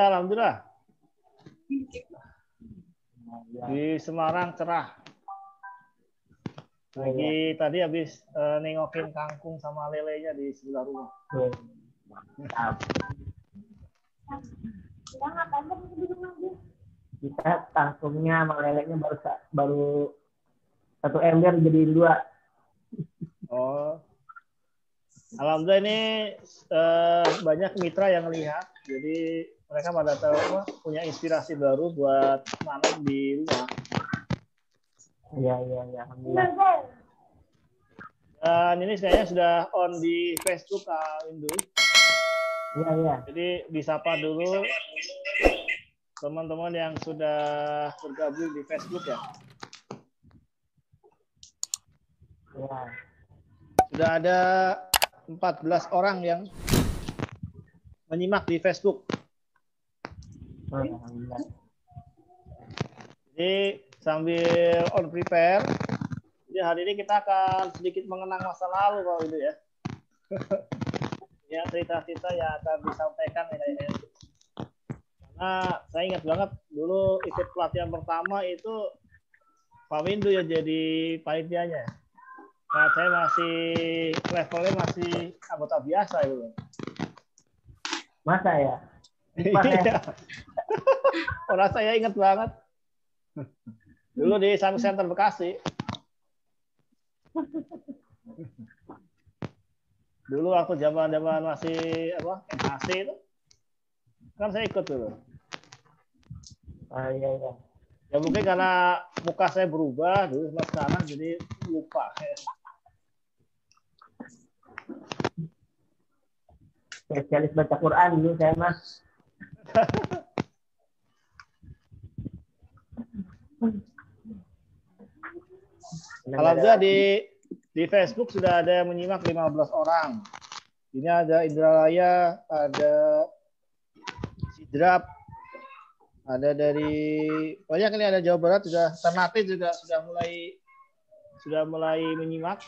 Ya, alhamdulillah. Di Semarang cerah. Lagi tadi habis nengokin kangkung sama lelenya di sebelah rumah. Kita kangkungnya sama lelenya baru 1 ember jadi 2. Oh, alhamdulillah ini banyak mitra yang lihat, jadi mereka pada tahu punya inspirasi baru buat nanam di rumah. Iya, alhamdulillah. Dan ini kayaknya sudah on di Facebook, Kak Windu. Iya. Jadi disapa dulu teman-teman yang sudah bergabung di Facebook ya. Iya. Sudah ada 14 orang yang menyimak di Facebook. Alhamdulillah. Jadi sambil on prepare, jadi hari ini kita akan sedikit mengenang masa lalu kalau itu ya. Ya, cerita-cerita yang akan disampaikan ini. Karena saya ingat banget dulu ikut pelatihan pertama itu Pak Windu ya jadi panitianya. Nah, saya masih levelnya masih anggota biasa itu. Masa ya? Iya. Orang saya ingat banget. Dulu di Islamic Center Bekasi. Dulu aku zaman-zaman masih MHC itu. Kan saya ikut dulu. Iya. Ya mungkin karena muka saya berubah dulu sama sekarang jadi lupa. Spesialis baca Quran dulu saya mas. Alhamdulillah di Facebook sudah ada yang menyimak 15 orang. Ini ada Indralaya, ada Sidrap, ada dari banyak ini, ada Jawa Barat, sudah Ternate juga sudah mulai menyimak.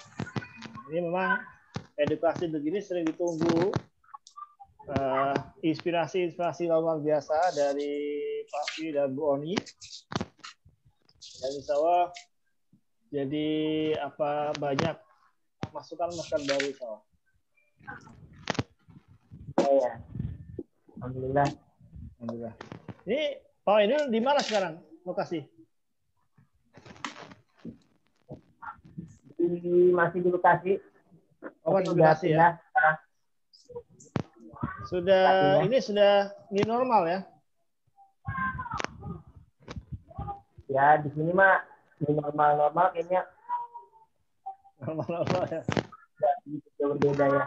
Ini memang edukasi begini sering ditunggu. Inspirasi luar biasa dari Pak Fi dan Bu Oni. Dan insya Allah jadi banyak masukan baru soal. Iya. Alhamdulillah. Ini ini di mana sekarang lokasi? Masih di Bekasi. Oh, masih di Bekasi ya. Sudah ini sudah new normal ya? Ya di sini mah normal kayaknya. Normal ya. Jauh berbeda ya.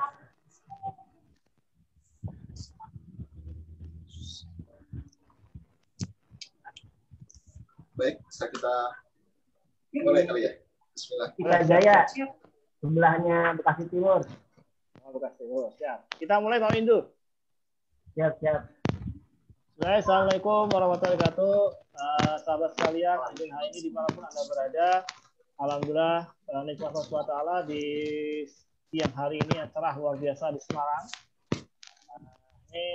Baik, bisa kita mulai kali ya. Bismillah. Kita Jaya, sebelahnya Bekasi Timur. Bekasi Timur, siap. Kita mulai Pak Windu. Siap. Assalamualaikum warahmatullahi wabarakatuh. Sahabat sekalian, ini dimanapun Anda berada, alhamdulillah nikmat Allah SWT di siang hari ini yang cerah luar biasa di Semarang. Ini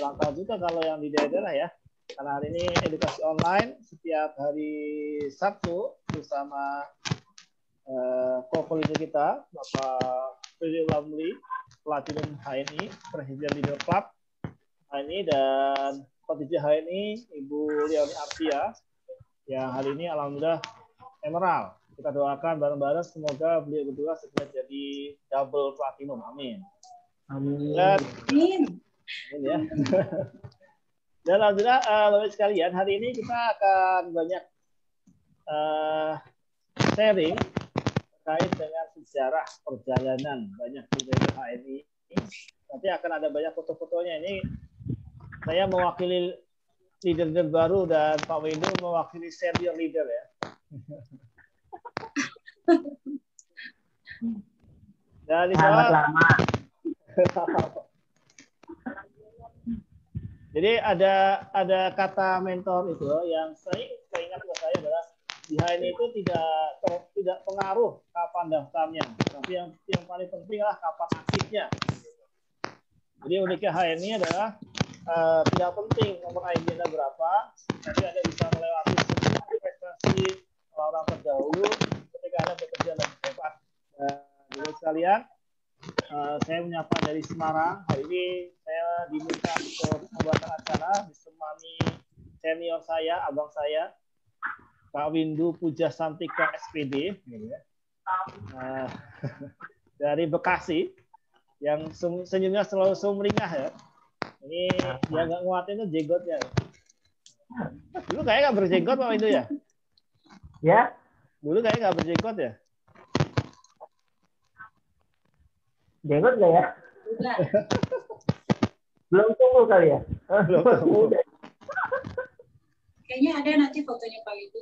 berangkat juga kalau yang di daerah ya, karena hari ini edukasi online setiap hari Sabtu bersama co-founder kita, Bapak Freddy Lamli, Platinum HNI, Presiden Leader Club HNI, dan Petija HNI, Ibu Leoni Artia, yang hari ini alhamdulillah Emerald. Kita doakan bareng-bareng semoga beliau berdua segera jadi double platinum. Amin. Amin. Amin ya. Dan alhamdulillah Bapak sekalian, hari ini kita akan banyak sharing terkait dengan sejarah perjalanan banyak dari HNI. Nanti akan ada banyak foto-fotonya. Ini saya mewakili leader baru dan Pak Windu mewakili senior leader ya. Dan Selamat lama. Jadi ada kata mentor itu yang saya ingat buat saya adalah di HNI itu tidak pengaruh kapan daftarnya, tapi yang paling penting adalah kapan aktifnya. Jadi uniknya HNI adalah tidak penting nomor ID-nya berapa, tapi Anda bisa melewati semua prestasi orang terdahulu ketika Anda bekerja lebih hebat. Jadi sekalian, saya menyapa dari Semarang. Hari ini saya diminta untuk membuatkan acara ditemani senior saya, abang saya, Pak Windu Puja Santika SPD, dari Bekasi, yang senyumnya selalu sumringah ya. Ini dia nggak nguatin tuh jenggotnya. Dulu kayaknya nggak berjenggot Pak Windu ya? Ya? Dulu kayaknya nggak berjenggot ya? Jenggot nggak ya? Belum tumbuh kali ya? Belum tumbuh. Kayaknya ada nanti fotonya Pak Windu.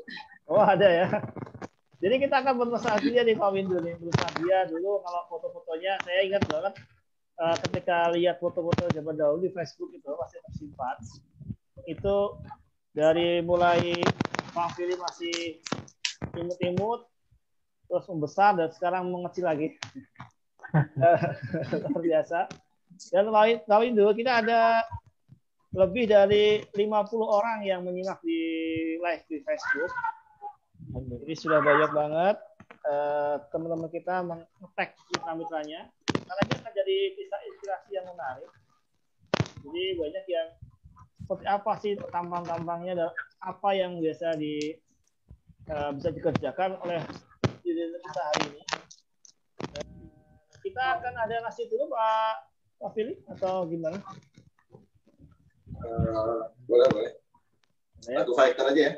Oh ada ya. Jadi kita akan bernostalgia di Pak Windu nih. Bernostalgia dulu kalau foto-fotonya, saya ingat banget ketika lihat foto-foto zaman dahulu di Facebook itu masih tersimpan. Itu dari mulai Pak Fili masih imut-imut, terus membesar dan sekarang mengecil lagi. Luar biasa. Dan Pak Windu, kita ada lebih dari 50 orang yang menyimak di live di Facebook. Jadi sudah banyak banget teman-teman kita meng-tag mitra-mitranya. Karena ini akan jadi kisah inspirasi yang menarik. Jadi banyak yang seperti apa sih tampang-tampangnya dan apa yang biasa bisa dikerjakan oleh diri kita hari ini. Kita akan ada nasi dulu Pak Fili atau gimana? Boleh. Satu fighter aja ya.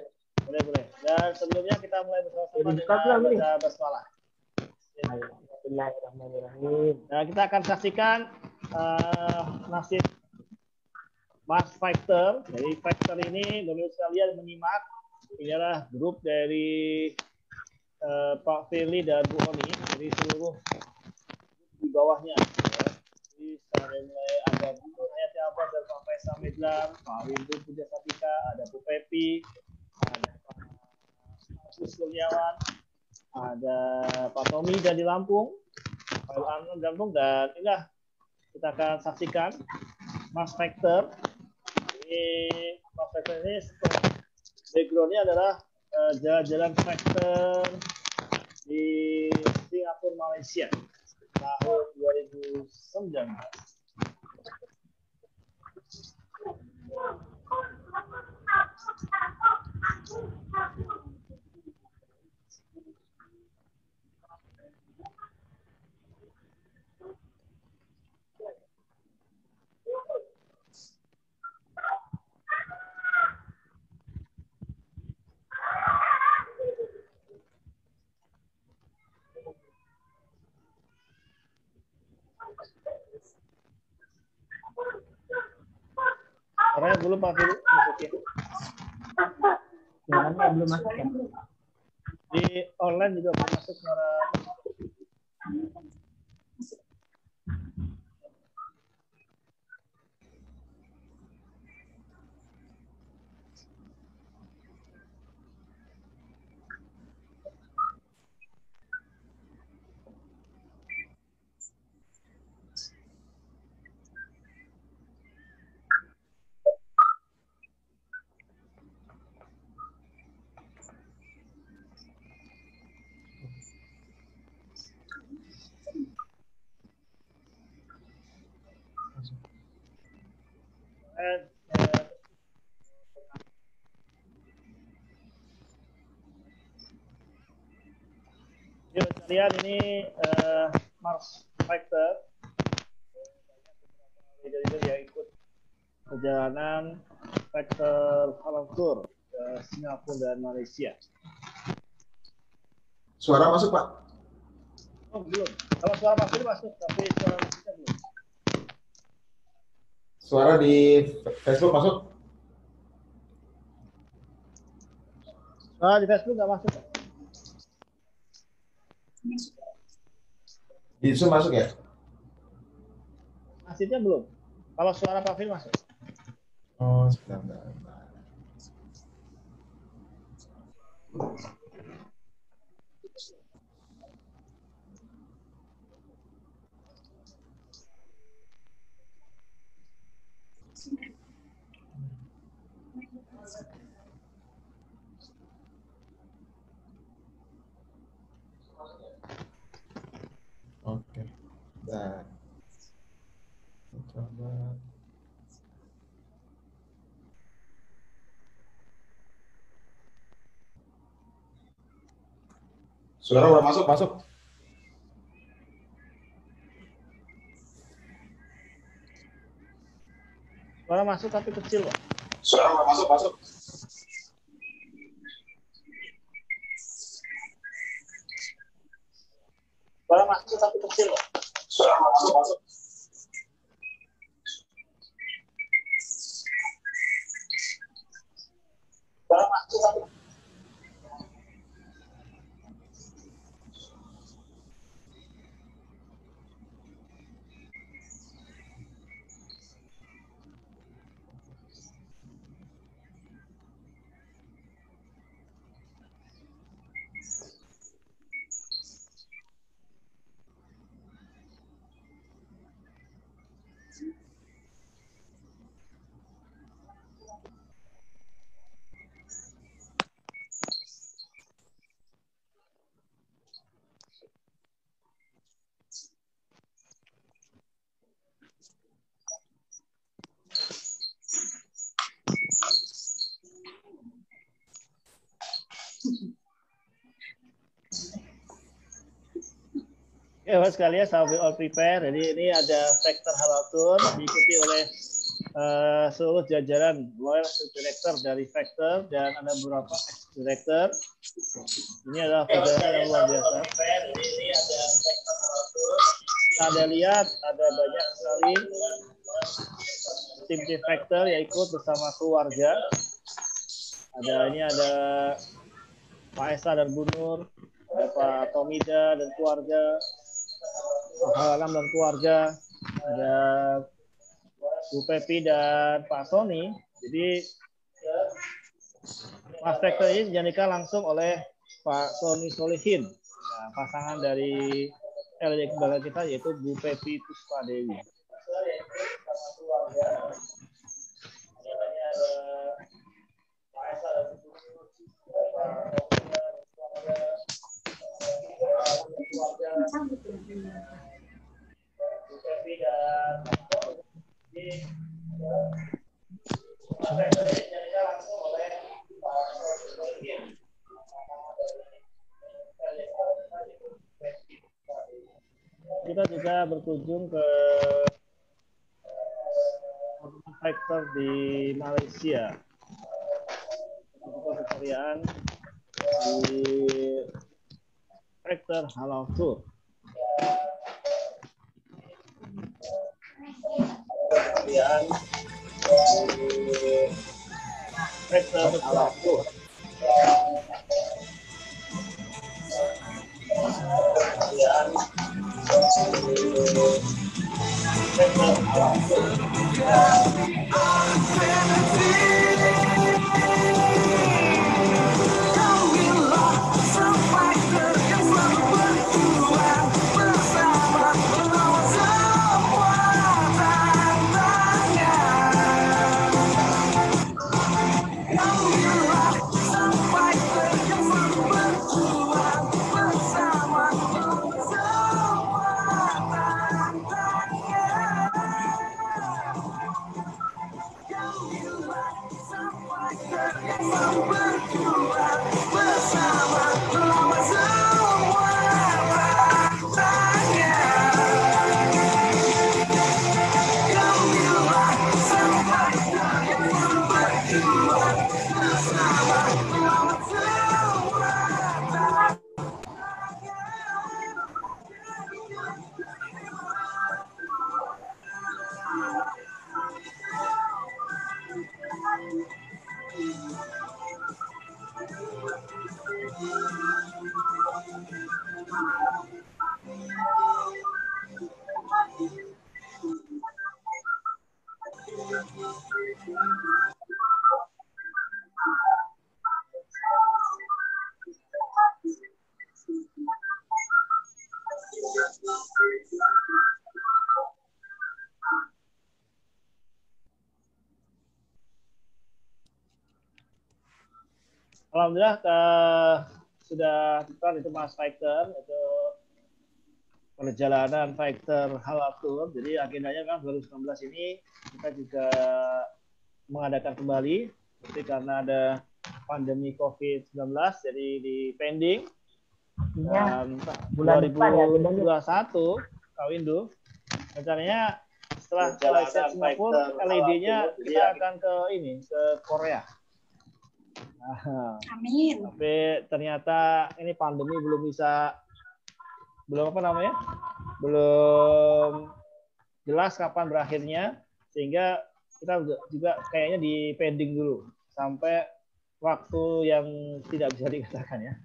Boleh. Dan sebelumnya kita mulai bersama-sama dengan baca basmalah. Bismillahirrahmanirrahim. Nah, kita akan saksikan nasib Mas Fighter. Jadi Fighter ini, Bapak sekalian menyimak, ini adalah grup dari Pak Fili dan Bu Oni. Jadi seluruh di bawahnya. Ya. Jadi secara mulai ada Bu Hayati Abbas dan Pak Faisal Medlan, Pak Windu Puja Santika, ada Bu Pepi, ada Pak Agus Kurniawan, ada Pak Tommy dari Lampung, Pak Arnold Lampung, dan inilah kita akan saksikan Mas Factor. Ini Mas Factor ini background-nya adalah jalan-jalan Factor di Singapura, Malaysia tahun 2019. Orangnya belum Pak Fili masukin. Jalannya belum masuk ya? Di online juga belum masuk suara. Kalian ini Mars Factor leader yang ikut perjalanan Factor Halal Tour ke Singapura dan Malaysia. Suara masuk Pak? Oh belum. Kalau suara Pak Fili masuk, tapi suara musiknya belum. Suara di Facebook masuk? Di Facebook nggak masuk. Di Zoom masuk ya? Hasilnya belum. Kalau suara Pak Fili masuk. Oh, sebentar. Oke. Nah, coba. Suara udah masuk. Suara masuk tapi kecil, Pak. Suara udah masuk. Suara masuk tapi kecil, Pak. Suara udah masuk. Suara masuk tapi ya, Bapak sekalian, sampai all prepare. Jadi ini ada vektor halatur diikuti oleh seluruh jajaran loyal director dari vektor dan ada beberapa director. Ini adalah perjalanan yang luar biasa. Anda lihat ada banyak sekali tim vektor yang ikut bersama keluarga. Ada Pak Esa dan Bu Nur, ada Pak Tomida dan keluarga, Pak Halam dan keluarga, ada Bu Pepi dan Pak Sony. Jadi Mas Vektor ini dijadikan langsung oleh Pak Sony Solihin, nah, pasangan dari LD kebanggaan kita yaitu Bu Pepi Puspadewi. Kita juga berkunjung ke vektor di Malaysia. Keceriaan di vektor Halal Tour. Keceriaan di vektor Halal Tour. Keceriaan vektor Halal Tour. Alhamdulillah sudah bukan itu Mas Fighter itu perjalanan Fighter Halal Tour. Jadi agendanya kan 2019 ini kita juga mengadakan kembali, tapi karena ada pandemi COVID-19 jadi di pending. Dan bulan depan ya, 2021 Kak Windu rencananya setelah selesai Singapura LED-nya kita akan ke Korea. Nah, Amin. tapi ternyata ini pandemi belum jelas kapan berakhirnya, sehingga kita juga kayaknya di pending dulu sampai waktu yang tidak bisa dikatakan ya.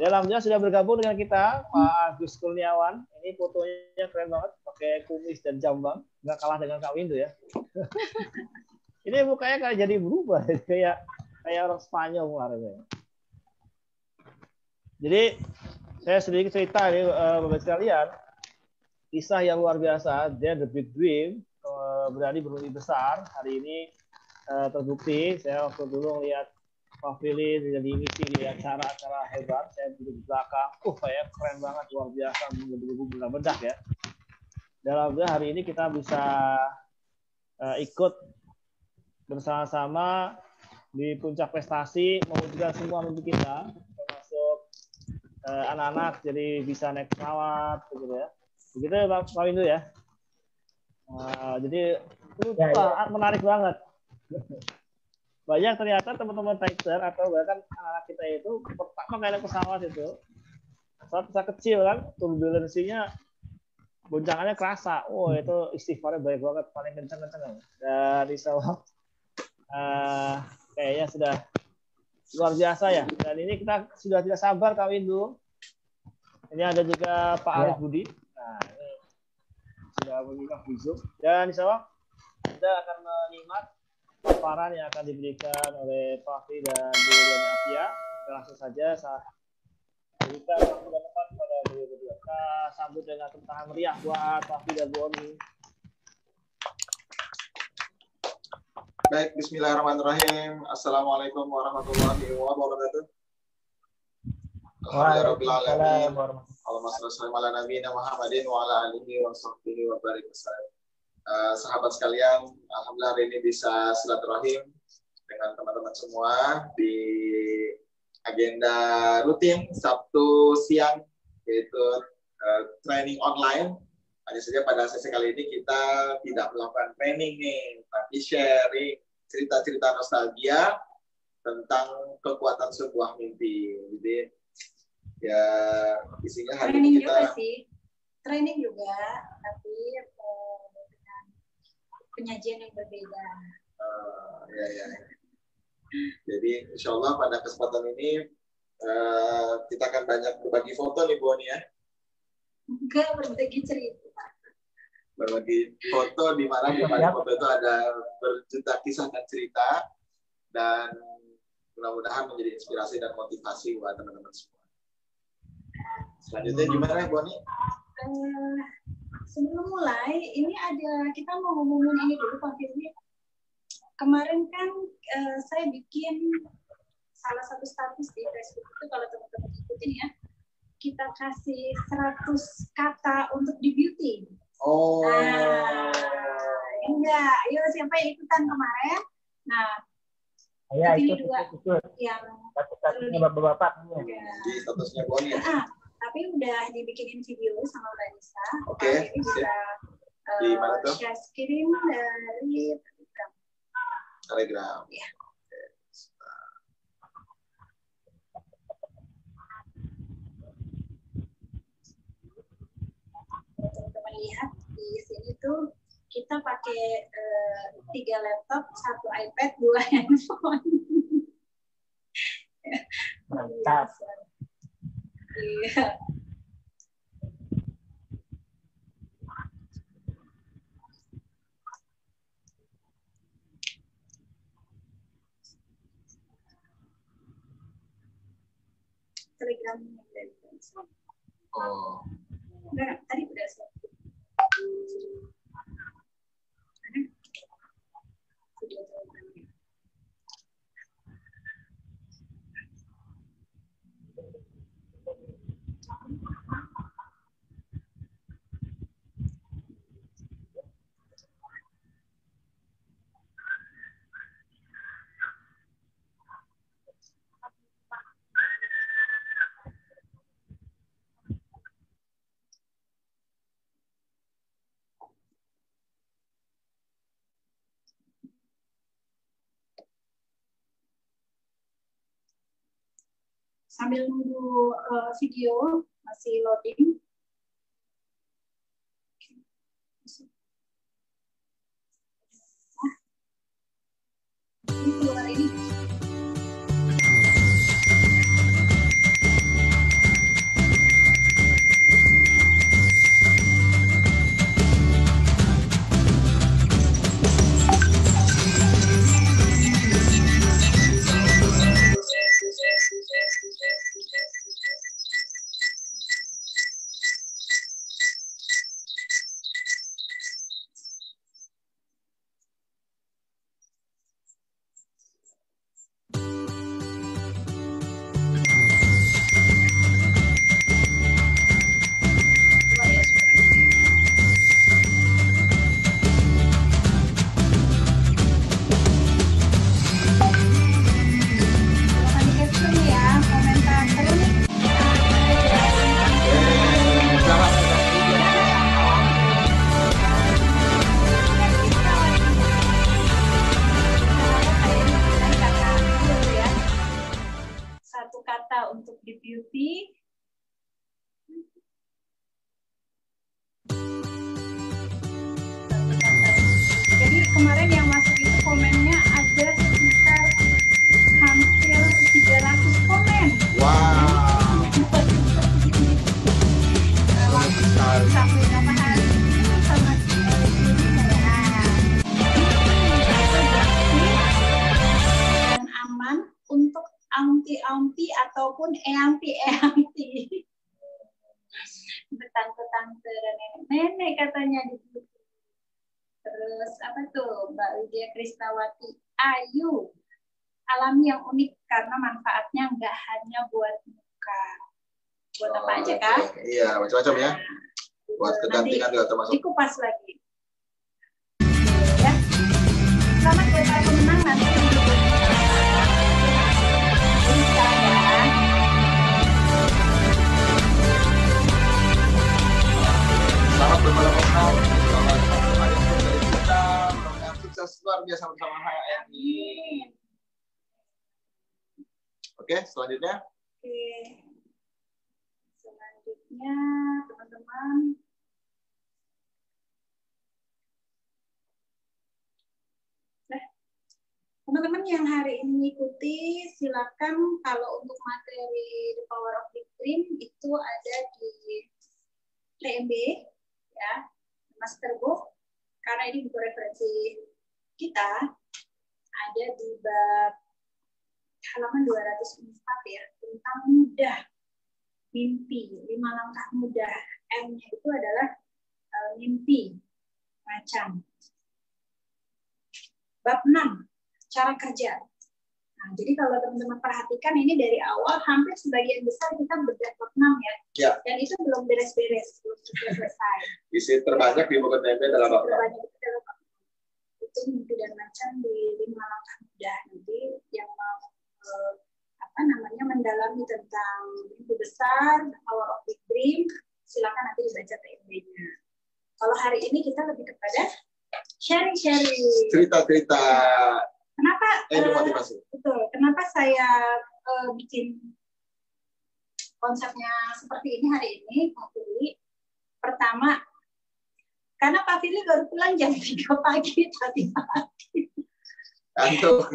Alhamdulillah sudah bergabung dengan kita Pak Agus Kurniawan. Ini fotonya keren banget, pakai kumis dan jambang, nggak kalah dengan Kak Windu ya. Ini mukanya kayak jadi berubah, kayak orang Spanyol kemarin. Jadi saya sedikit cerita nih Bapak sekalian, kisah yang luar biasa. Dia the big dream, berani bermimpi besar. Hari ini terbukti. Saya waktu dulu lihat Pak Fili jadi misi di acara hebat, saya duduk di belakang, kayak keren banget, luar biasa, menggebu-gebu benar-benar ya. Dalam hari ini kita bisa ikut bersama-sama di puncak prestasi, mewujudkan semua mimpi kita, termasuk anak-anak jadi bisa naik pesawat, gitu ya. Begitu Pak Windu ya. Jadi itu menarik banget. Banyak ternyata teman-teman fighter atau bahkan anak-anak kita itu pertama kali naik pesawat itu pesawat kecil kan, turbulensinya goncangannya kerasa. Itu istighfarnya banyak banget, paling kencang-kencang. Dan insya Allah kayaknya sudah luar biasa ya. Dan ini kita sudah tidak sabar Kak Windu. Ini ada juga Pak Arif Budi. Nah, ini sudah menyimak Zoom. Dan insya Allah kita akan menyimak paparan yang akan diberikan oleh Pak Fi dan Bu Yani Afia. Kita langsung saja kita waktu dan tempat pada beliau berdua. Kita sambut dengan tepuk tangan meriah buat Pak Fi dan Bu Oni. Baik, bismillahirrahmanirrahim. Assalamualaikum warahmatullahi wabarakatuh. Alhamdulillahirrahmanirrahim. Allahumma shalli ala nabiyina Muhammadin wa ala alihi wa sahbihi wa barik wasallam. Sahabat sekalian, alhamdulillah hari ini bisa silaturahim dengan teman-teman semua di agenda rutin Sabtu siang, yaitu training online. Hanya saja pada sesi kali ini kita tidak melakukan training nih, tapi sharing cerita-cerita nostalgia tentang kekuatan sebuah mimpi. Jadi ya isinya hari ini kita training juga, tapi dengan penyajian yang berbeda. Ya. Jadi insya Allah pada kesempatan ini kita akan banyak berbagi foto nih Bu Oni ya. Enggak, berbagi cerita. Berbagi foto di mana di balik foto itu ada berjuta kisah dan cerita, dan mudah-mudahan menjadi inspirasi dan motivasi buat teman-teman semua. Selanjutnya gimana Bu Oni? Sebelum mulai, ini kita mau ngomongin ini dulu Pak Firly. Kemarin kan saya bikin salah satu status di Facebook itu, kalau teman-teman ikutin ya, kita kasih 100 kata untuk di beauty. Enggak, ayo siapa yang ikutan kemarin? Nah, ya ini ikut. yang statusnya bapak-bapak. Di statusnya Bu Oni ya? Tapi udah dibikinin video sama Mbak Nisa. Oke. Jadi bisa Di mana tuh? share screen dari Telegram. Ya. Teman-teman lihat di sini tuh kita pakai 3 laptop, 1 iPad, 2 handphone. Mantap. Iya. Telegram dari Telkom. Enggak, tadi udah selesai. Ada? Sudah Telegram. Sambil nunggu video masih loading. Ini keluar ini. Kemarin yang masuk itu komennya ada sekitar hampir 300 komen. Wow. Sampai berapa hari ini sama dan aman untuk aunty-aunty ataupun eanti-eanti. Tante-tante dan nenek-nenek katanya di grup. Terus apa tuh Mbak Widya Krisnawati, Ayu, alami yang unik karena manfaatnya nggak hanya buat muka, buat apa aja kan? Iya, macam-macam ya. Buat kecantikan juga termasuk. Dikupas lagi. Ya. Selamat buat para pemenang nanti. Jadi sekarang Selamat buat para pemenang. Sukses luar biasa bersama HMI. Oke, selanjutnya. Oke. Selanjutnya, teman-teman. Nah, teman-teman yang hari ini mengikuti, silakan kalau untuk materi The Power of Big Dream itu ada di TMB, ya, Masterbook. Karena ini buku referensi kita ada di bab halaman 204 ya, tentang mudah mimpi, 5 langkah mudah. M-nya itu adalah mimpi macam. Bab 6, cara kerja. Nah, jadi kalau teman-teman perhatikan ini dari awal hampir sebagian besar kita bedah bab 6 ya. Ya. Dan itu belum beres-beres, belum selesai. Isi terbanyak di buku TMB dalam bab 6. Itu mimpi dan macam di 5 langkah mudah. Nanti yang mau mendalami tentang mimpi besar, Power of Big Dream, silakan nanti dibaca TMB-nya. Kalau hari ini kita lebih kepada sharing-sharing. Cerita-cerita. Kenapa? Motivasi. Betul. Kenapa saya bikin konsepnya seperti ini hari ini, Pak Firly? Pertama, karena Pak Firly baru pulang jam 3 pagi tadi pagi.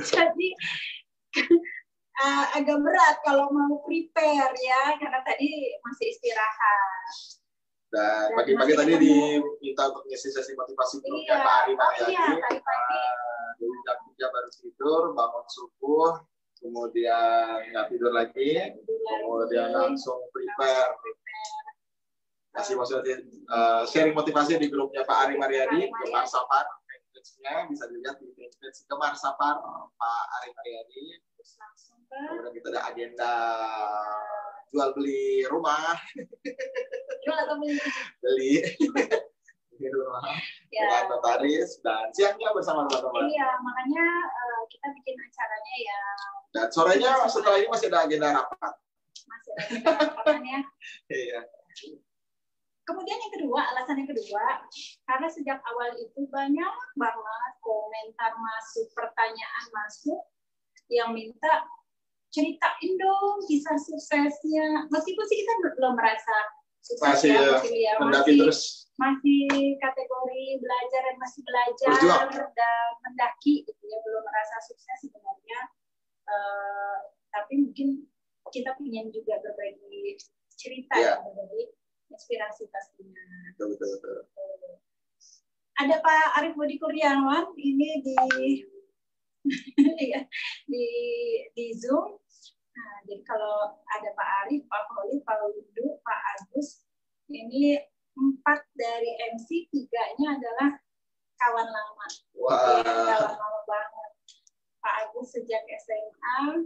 Jadi agak berat kalau mau prepare ya, karena tadi masih istirahat. Dan pagi-pagi tadi diminta untuk ngisi sesi motivasi grupnya Pak Ari Maryadi. Iya, tadi pagi. Dari jam 3 baru tidur, bangun subuh, kemudian nggak tidur lagi, kemudian langsung prepare. Kasih maksudnya sharing motivasi di grupnya Pak Ari Maryadi, Gemar Sapar. Page-nya bisa dilihat di page Gemar Sapar Pak Ari Maryadi. Kemudian kita ada agenda jual beli rumah. Jual atau beli? Beli rumah dengan notaris, dan siangnya bersama teman-teman. Iya, makanya kita bikin acaranya ya. Dan sorenya setelah ini masih ada agenda rapat. Masih ada agenda rapatnya. Iya. Kemudian yang kedua, alasan yang kedua, karena sejak awal itu banyak banget komentar masuk, pertanyaan masuk yang minta ceritain dong kisah suksesnya. Meskipun sih kita belum merasa sukses Masih ya, mendaki terus. masih kategori belajar dan masih belajar Berjuang. dan mendaki gitu ya, belum merasa sukses sebenarnya. Tapi mungkin kita ingin juga berbagi cerita Ya. yang berbagi inspirasi pastinya. Betul. Ada Pak Arif Budi Kurniawan ini di Zoom. Nah, jadi kalau ada Pak Arif, Pak Holid, Pak Windu, Pak Agus, ini 4 dari MC, 3-nya adalah kawan lama. Wah. Kawan lama banget. Pak Agus sejak SMA-nya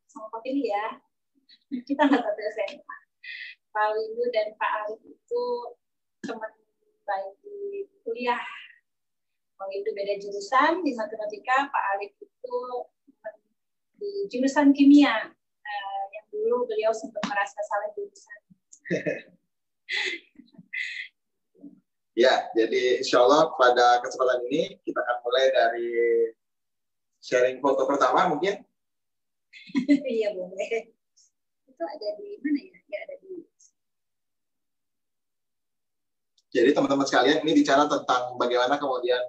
sama Pak Fili ya. Kita nggak satu SMA. Pak Windu dan Pak Arif itu teman baik di kuliah. Pak Windu beda jurusan di matematika, Pak Arif itu di jurusan kimia. Yang dulu beliau sempat merasa salah jurusan. Ya, jadi insya Allah pada kesempatan ini kita akan mulai dari sharing foto pertama mungkin. Iya boleh. Itu ada di mana ya? Ya ada di. Jadi teman-teman sekalian ini bicara tentang bagaimana kemudian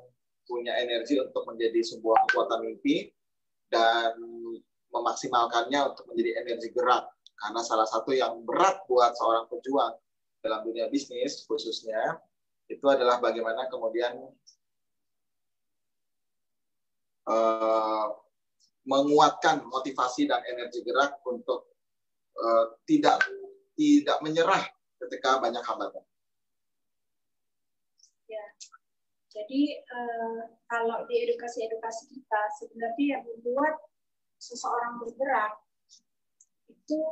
punya energi untuk menjadi sebuah kekuatan mimpi dan memaksimalkannya untuk menjadi energi gerak. Karena salah satu yang berat buat seorang pejuang dalam dunia bisnis khususnya itu adalah bagaimana kemudian menguatkan motivasi dan energi gerak untuk tidak menyerah ketika banyak hambatan. Ya, jadi kalau di edukasi kita sebenarnya yang membuat seseorang bergerak itu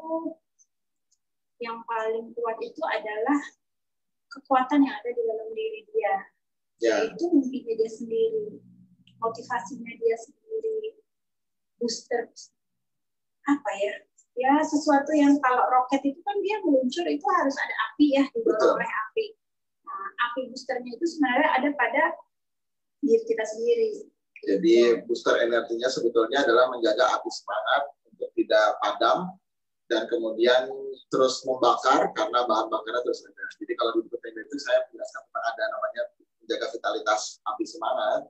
yang paling kuat itu adalah kekuatan yang ada di dalam diri dia. Ya. Yaitu mimpinya dia sendiri, motivasinya dia sendiri, booster apa ya? Ya sesuatu yang kalau roket itu kan dia meluncur itu harus ada api ya, didorong oleh api. Nah, api boosternya itu sebenarnya ada pada diri kita sendiri. Jadi booster energinya sebetulnya adalah menjaga api semangat untuk tidak padam dan kemudian terus membakar karena bahan bakarnya terus ada. Jadi kalau di buku itu saya menjelaskan tentang ada namanya menjaga vitalitas api semangat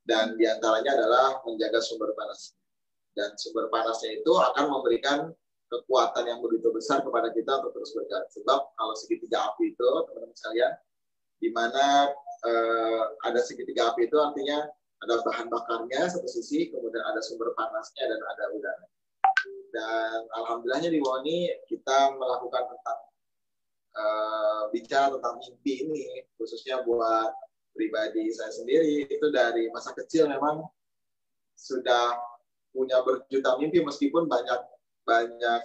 dan diantaranya adalah menjaga sumber panas. Dan sumber panasnya itu akan memberikan kekuatan yang begitu besar kepada kita untuk terus bergerak. Sebab kalau segitiga api itu teman-teman sekalian, di mana ada segitiga api itu artinya ada bahan bakarnya satu sisi, kemudian ada sumber panasnya dan ada udara. Dan alhamdulillahnya di WONI kita melakukan tentang bicara tentang mimpi ini, khususnya buat pribadi saya sendiri itu dari masa kecil memang sudah punya berjuta mimpi meskipun banyak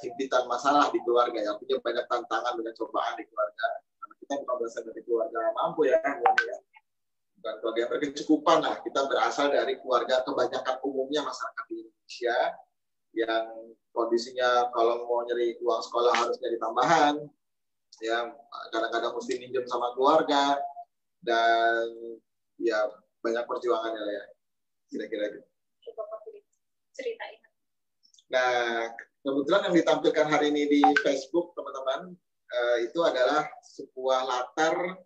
himpitan masalah di keluarga, yang punya banyak tantangan dan cobaan di keluarga. Karena kita bukan berasal dari keluarga mampu ya, bukan keluarga yang berkecukupan lah. Kita berasal dari keluarga kebanyakan umumnya masyarakat di Indonesia yang kondisinya kalau mau nyari uang sekolah harus nyari tambahan, ya kadang-kadang mesti minjem sama keluarga dan ya banyak perjuangannya ya, kira-kira gitu. Ceritain. Nah, kebetulan yang ditampilkan hari ini di Facebook, teman-teman, itu adalah sebuah latar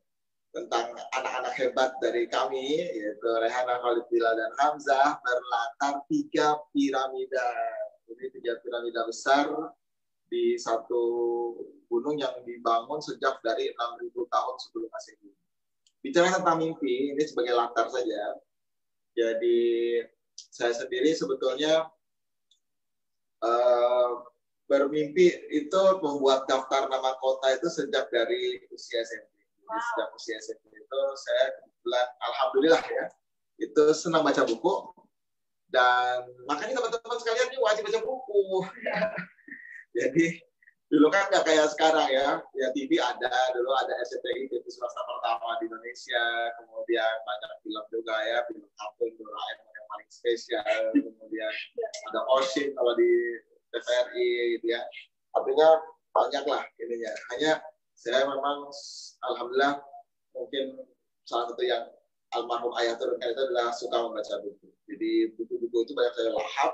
tentang anak-anak hebat dari kami, yaitu Rehana, Khalid, Bilal, dan Hamzah, berlatar 3 piramida. Ini 3 piramida besar di satu gunung yang dibangun sejak dari 6.000 tahun sebelum Masehi. Bicara tentang mimpi, ini sebagai latar saja. Jadi, saya sendiri sebetulnya bermimpi itu membuat daftar nama kota itu sejak dari usia SMP. Wow. Sejak usia SMP itu saya kebetulan alhamdulillah ya itu senang baca buku dan makanya teman-teman sekalian ini wajib baca buku. Jadi dulu kan nggak kayak sekarang ya TV ada, dulu ada SCTI, TV swasta pertama di Indonesia, kemudian banyak film juga ya, film kartun Doraemon yang paling spesial, kemudian ada Oshin kalau di TVRI gitu ya, artinya banyak lah ininya. Hanya saya memang alhamdulillah mungkin salah satu yang almarhum ayah turunkan itu adalah suka membaca buku. Jadi buku-buku itu banyak saya lahap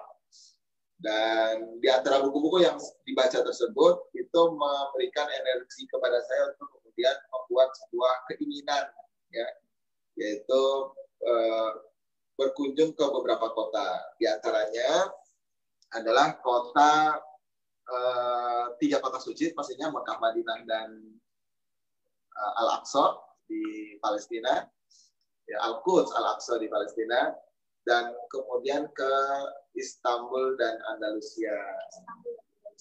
Dan di antara buku-buku yang dibaca tersebut itu memberikan energi kepada saya untuk kemudian membuat sebuah keinginan, ya, yaitu berkunjung ke beberapa kota. Di antaranya adalah kota 3 kota suci, pastinya Mekah, Madinah, dan Al-Aqsa di Palestina, ya, Al-Quds, Al-Aqsa di Palestina, dan kemudian ke Istanbul dan Andalusia.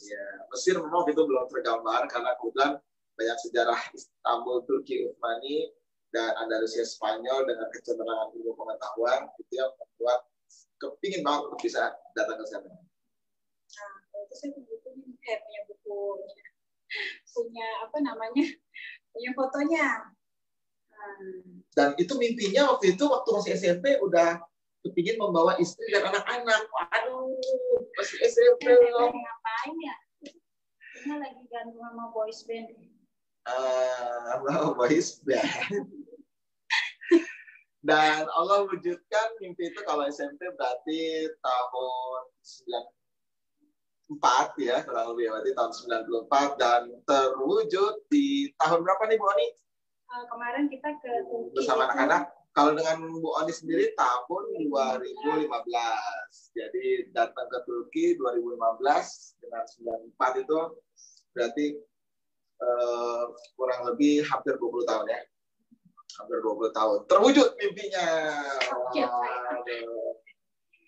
Ya, Mesir memang itu belum tergambar karena kebetulan banyak sejarah Istanbul, Turki, Utsmani, dan Andalusia Spanyol dengan kecenderungan ilmu pengetahuan itu yang membuat kepingin banget untuk bisa datang ke sana. Nah, itu saya punya buku, punya apa namanya, punya fotonya. Dan itu mimpinya waktu masih SMP udah kepingin membawa istri dan anak-anak. Aduh, masih SMP loh. Ngapain ya? Ini lagi gantung sama boys band. Boys band. Dan Allah wujudkan mimpi itu kalau SMP berarti tahun 94 ya, kurang lebih berarti tahun 94, dan terwujud di tahun berapa nih Bu Oni? Kemarin kita ke Turki bersama anak-anak. Kalau dengan Bu Oni sendiri tahun 2015. Jadi datang ke Turki 2015 dengan 94 itu berarti kurang lebih hampir 20 tahun ya. Hampir 20 tahun. Terwujud mimpinya.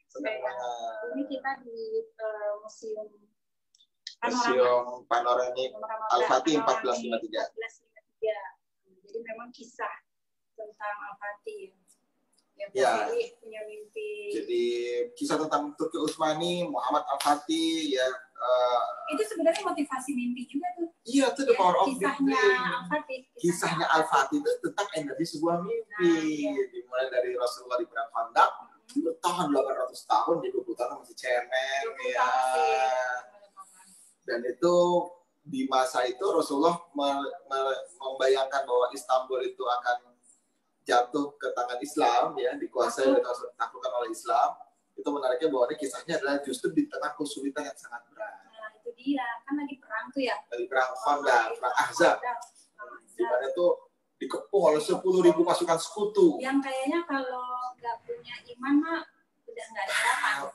Senang banget. Ini kita di Museum Panoramik Al-Fatih 1453. Jadi memang kisah tentang Al-Fatih yang punya mimpi. Jadi kisah tentang Turki Utsmani, Muhammad Al-Fatih ya. Itu sebenarnya motivasi mimpi juga tuh. Iya, itu the power of kisahnya Al-Fatih. Kisahnya Al-Fatih itu tentang energi sebuah mimpi. Dimulai dari Rasulullah di perang Khandaq, bertahan 800 tahun, di 20 tahun masih cemen ya. Dan itu di masa itu Rasulullah membayangkan bahwa Istanbul itu akan jatuh ke tangan Islam, ya, dikuasai dan ditaklukkan oleh Islam. Itu menariknya bahwa ini kisahnya adalah justru di tengah kesulitan yang sangat berat. Nah, itu dia, kan lagi perang tuh ya. Lagi perang Khandaq, perang Ahzab. Di mana tuh dikepung oleh 10.000 pasukan sekutu. Yang kayaknya kalau nggak punya iman mah udah nggak ada harapan.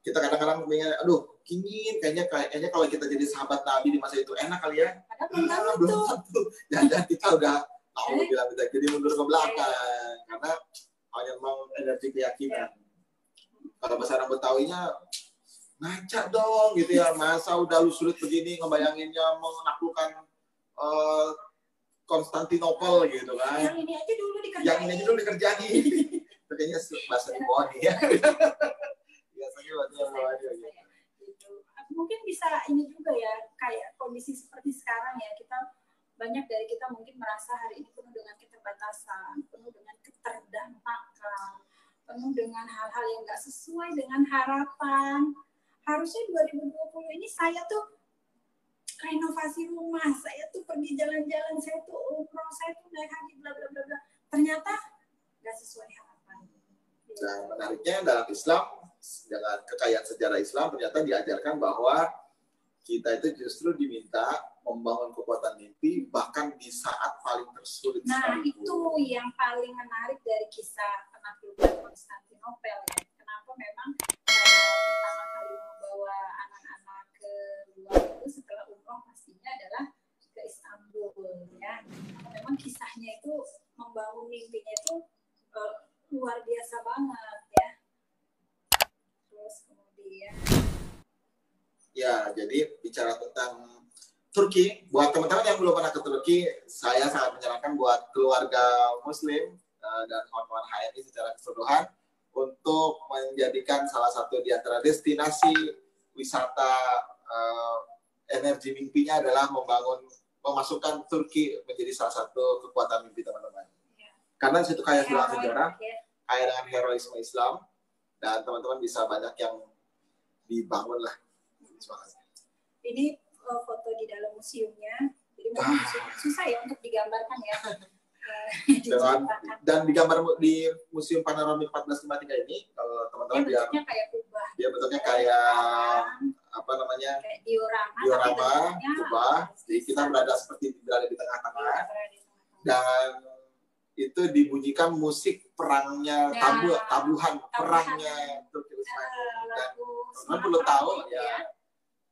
Kita kadang-kadang pengen, aduh, kayaknya kalau kita jadi sahabat Nabi di masa itu enak kali ya. Padahal belum tentu. Jangan kita udah tahu bilang kita jadi mundur ke belakang karena hanya memang energi keyakinan. Kalau bahasa orang Betawinya ngaca dong gitu ya, masa udah lu sulit begini ngebayanginnya menaklukkan Konstantinopel gitu kan. Yang ini aja dulu dikerjain. Kayaknya bahasa di bawah nih ya. Biasanya bahasa bawah gitu. Mungkin bisa ini juga ya, kayak kondisi seperti sekarang ya, banyak dari kita mungkin merasa hari ini penuh dengan keterbatasan, penuh dengan keterdampakan, penuh dengan hal-hal yang nggak sesuai dengan harapan. Harusnya 2020 ini saya tuh renovasi rumah, saya tuh pergi jalan-jalan, saya tuh umroh, saya tuh naik haji, bla bla bla bla. Ternyata nggak sesuai harapan. Dan menariknya dalam Islam, dengan kekayaan sejarah Islam, ternyata diajarkan bahwa kita itu justru diminta membangun kekuatan mimpi bahkan di saat paling tersulit. Nah, itu yang paling menarik dari kisah penaklukan Konstantinopel ya. Kenapa memang pertama kali membawa anak-anak ke luar itu setelah umroh pastinya adalah ke Istanbul ya. Memang kisahnya itu membangun mimpinya itu luar biasa banget ya. Terus kemudian ya, jadi bicara tentang Turki, buat teman-teman yang belum pernah ke Turki, saya sangat menyarankan buat keluarga Muslim dan kawan-kawan HMI secara keseluruhan untuk menjadikan salah satu di antara destinasi wisata energi mimpinya adalah memasukkan Turki menjadi salah satu kekuatan mimpi teman-teman. Karena di situ kaya dengan sejarah, kaya dengan heroisme Islam, dan teman-teman bisa banyak yang dibangun lah. Ini foto di dalam museumnya, jadi memang susah ya untuk digambarkan ya. Dan digambar di Museum Panoramik 1453 ini, kalau teman-teman bentuknya kayak kubah. Dia bentuknya kayak apa namanya? Kayak diorama. Kubah. Jadi kita berada di tengah-tengah. Dan itu dibunyikan musik perangnya, tabuhan perangnya Turki Utsmani. Dan teman-teman perlu tahu ya,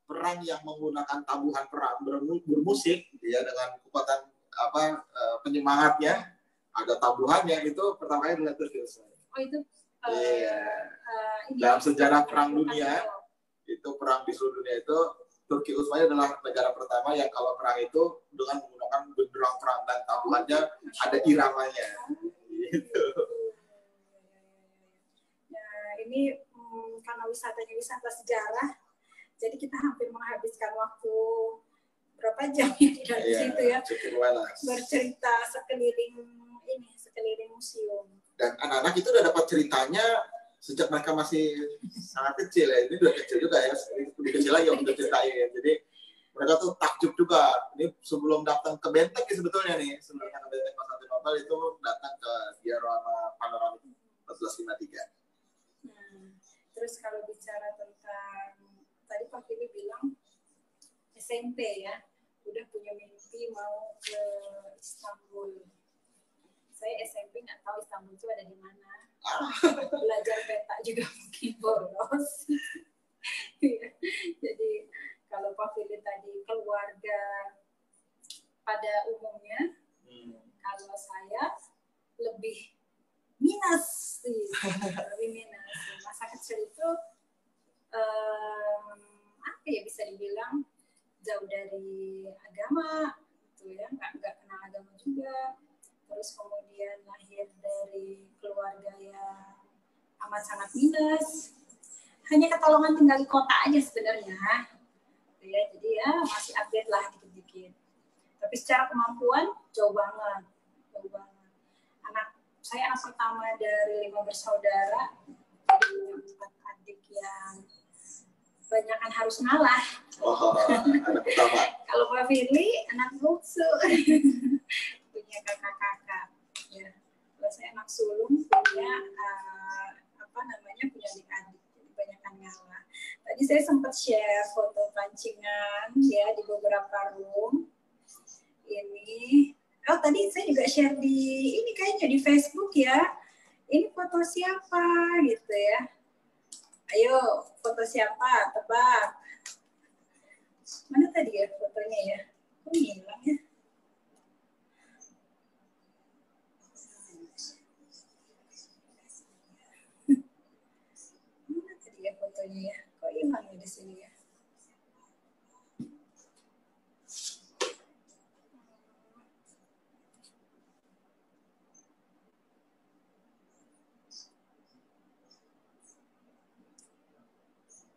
perang yang menggunakan tabuhan perang bermusik ya, dengan kekuatan penyemangatnya, ada tabuhannya, itu pertama kali adalah Turki Utsmani. Oh itu dalam sejarah perang dunia, itu perang di seluruh dunia itu, Turki Utsmani adalah negara pertama yang kalau perang itu dengan menggunakan genderang perang dan tabuhannya ada iramanya. Gitu. Nah, ini karena wisatanya wisata sejarah, jadi kita hampir menghabiskan waktu berapa jam ya di dalam situ ya, bercerita sekeliling museum. Dan anak-anak itu udah dapat ceritanya sejak mereka masih sangat kecil ya. Ini udah kecil juga ya, lebih kecil lagi yang udah ceritain. Jadi mereka tuh takjub juga. Ini sebelum datang ke Benteng sebetulnya nih, sebelum datang ke Benteng Konstantinopel itu datang ke Diorama Panoramik 1453. Terus kalau bicara tentang tadi Pak Fili bilang SMP ya, udah punya mimpi mau ke Istanbul. Saya SMP nggak tahu Istanbul itu ada di mana. Belajar peta juga mungkin boros. Jadi kalau Pak Fili tadi keluarga pada umumnya, kalau saya lebih minus sih, lebih minus. Masa kecil itu apa ya, bisa dibilang jauh dari agama, gitu ya, nggak kenal agama juga. Terus kemudian lahir dari keluarga yang amat sangat minus. Hanya ketolongan tinggal di kota aja sebenarnya. Ya, jadi ya masih update lah dikit-dikit. Tapi secara kemampuan jauh banget. Saya anak pertama dari 5 bersaudara. Jadi 4 adik yang kebanyakan harus ngalah. Anak pertama. Kalau Pak Firly anak bungsu. Punya kakak-kakak, ya. Kalau saya anak sulung punya punya adik-adik, jadi banyak ngalah. Tadi saya sempat share foto pancingan ya di beberapa room. Ini, tadi saya juga share di ini kayaknya di Facebook ya. Ini foto siapa gitu ya? Ayo, foto siapa? Tebak. Mana tadi ya fotonya ya? Kok hilang ya? Fotonya ya, kok hilang ya di sini ya?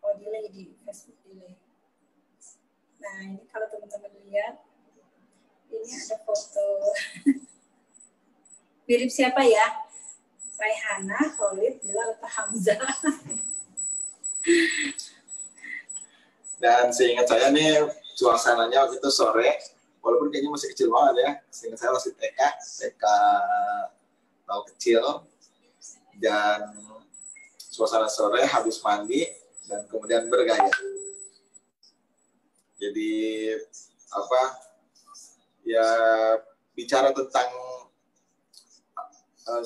Oh, delay di Facebook delay. Nah, ini kalau teman-teman lihat, ini ada foto mirip siapa ya? Raihana, Khalid, Bilal, atau Hamzah. Dan seingat saya nih suasananya waktu itu sore, walaupun kayaknya masih kecil banget ya. Seingat saya masih TK tahun kecil, dan suasana sore habis mandi dan kemudian bergaya. Jadi ya bicara tentang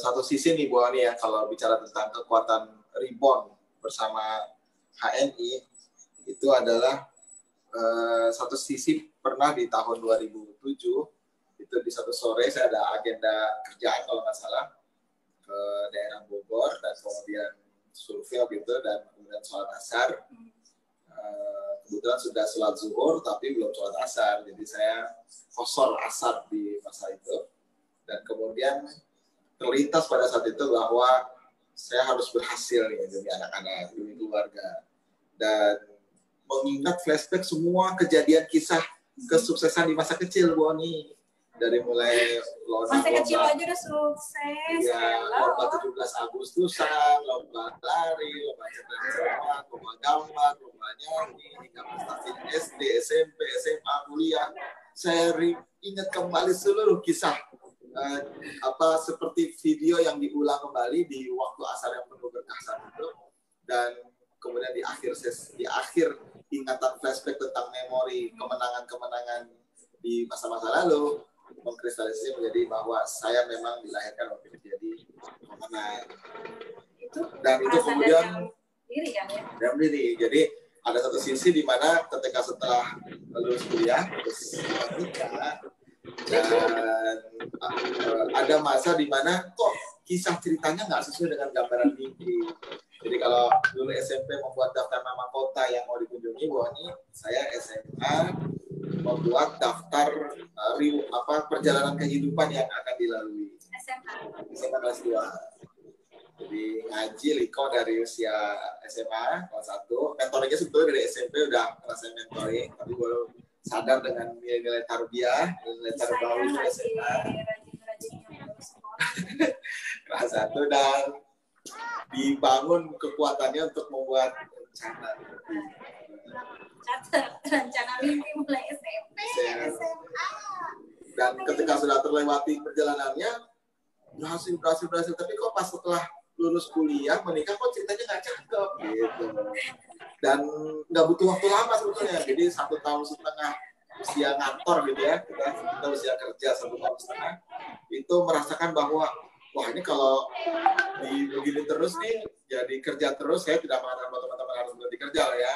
satu sisi nih Bu Ani ya, kalau bicara tentang kekuatan rebound bersama HNI itu adalah satu sisi pernah di tahun 2007 itu di satu sore saya ada agenda kerjaan kalau nggak salah ke daerah Bogor dan kemudian survei gitu dan kemudian sholat asar. Kebetulan sudah sholat zuhur tapi belum sholat asar, jadi saya kosor asar di masa itu dan kemudian terlintas pada saat itu bahwa saya harus berhasil nih demi anak-anak, demi keluarga. Dan mengingat flashback semua kejadian kisah kesuksesan di masa kecil, Bu Oni. Dari mulai masa kecil aja udah sukses. Ya, lomba 17 Agustusan, lomba lari, lomba cerdas, lomba gambar, lomba nyanyi, hingga prestasi SD, SMP, SMA, kuliah. Saya ingat kembali seluruh kisah seperti video yang diulang kembali di waktu asar yang penuh berkah saat itu, dan kemudian di akhir ingatan flashback tentang memori kemenangan-kemenangan di masa-masa lalu mengkristalisasi menjadi bahwa saya memang dilahirkan waktu jadi pemenang. Dan itu kemudian dalam diri. Jadi ada satu sisi di mana ketika setelah lulus kuliah terus menikah, dan ada masa di mana kok kisah ceritanya nggak sesuai dengan gambaran mimpi. Jadi kalau dulu SMP membuat daftar nama kota yang mau dikunjungi, bahwa ini saya SMA membuat daftar perjalanan kehidupan yang akan dilalui. SMA kelas 2. Jadi ngaji liko dari usia SMA kelas 1. Mentoringnya sebetulnya dari SMP udah ngerasain mentoring, tapi baru sadar dengan nilai-nilai tarbiyah, nilai tarbiyah di SMA. Kelas 1 dan dibangun kekuatannya untuk membuat rencana. Rencana mimpi mulai SMP, SMA. Dan ketika sudah terlewati perjalanannya, berhasil. Tapi kok pas setelah lulus kuliah, menikah kok ceritanya nggak cakep gitu. Dan nggak butuh waktu lama sebetulnya. Jadi 1,5 tahun usia ngantor gitu ya, kita usia kerja 1,5 tahun, itu merasakan bahwa wah ini kalau begini terus nih, jadi kerja terus, saya tidak mengatakan bahwa teman-teman harus berhenti kerja lah ya.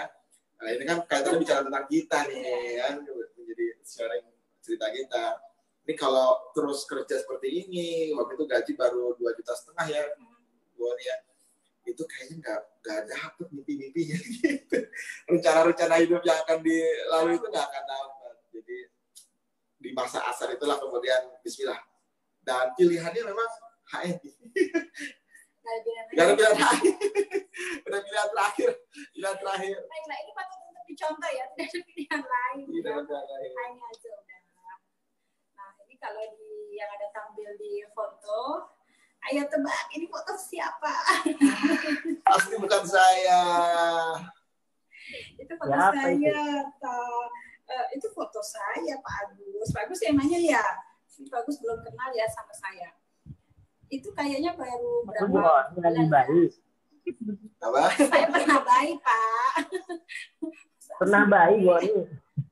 Nah ini kan kaitannya bicara tentang kita nih, kan menjadi sharing cerita kita. Ini kalau terus kerja seperti ini, waktu itu gaji baru 2,5 juta ya, buat ya, itu kayaknya nggak dapet mimpi-mimpinya gitu. Rencana-rencana hidup yang akan dilalui itu nggak akan dapat. Jadi di masa asar itulah kemudian Bismillah. Dan pilihannya memang HMI. Gak ada pilihan lain. Udah pilihan terakhir. Baiklah, ini patut untuk dicontoh ya, tidak ada pilihan lain. Tidak ada pilihan lain. Hanya aja udah. Nah, ini kalau yang ada tampil di foto, ayo tebak, ini foto siapa? Pasti bukan saya. Itu foto saya, itu foto saya, Pak Agus. Pak Agus emangnya ya? Pak Agus belum kenal ya sama saya. Itu kayaknya baru berapa bulan bayi. Apa? Saya pernah bayi, Pak. Pernah bayi, Bu Ani?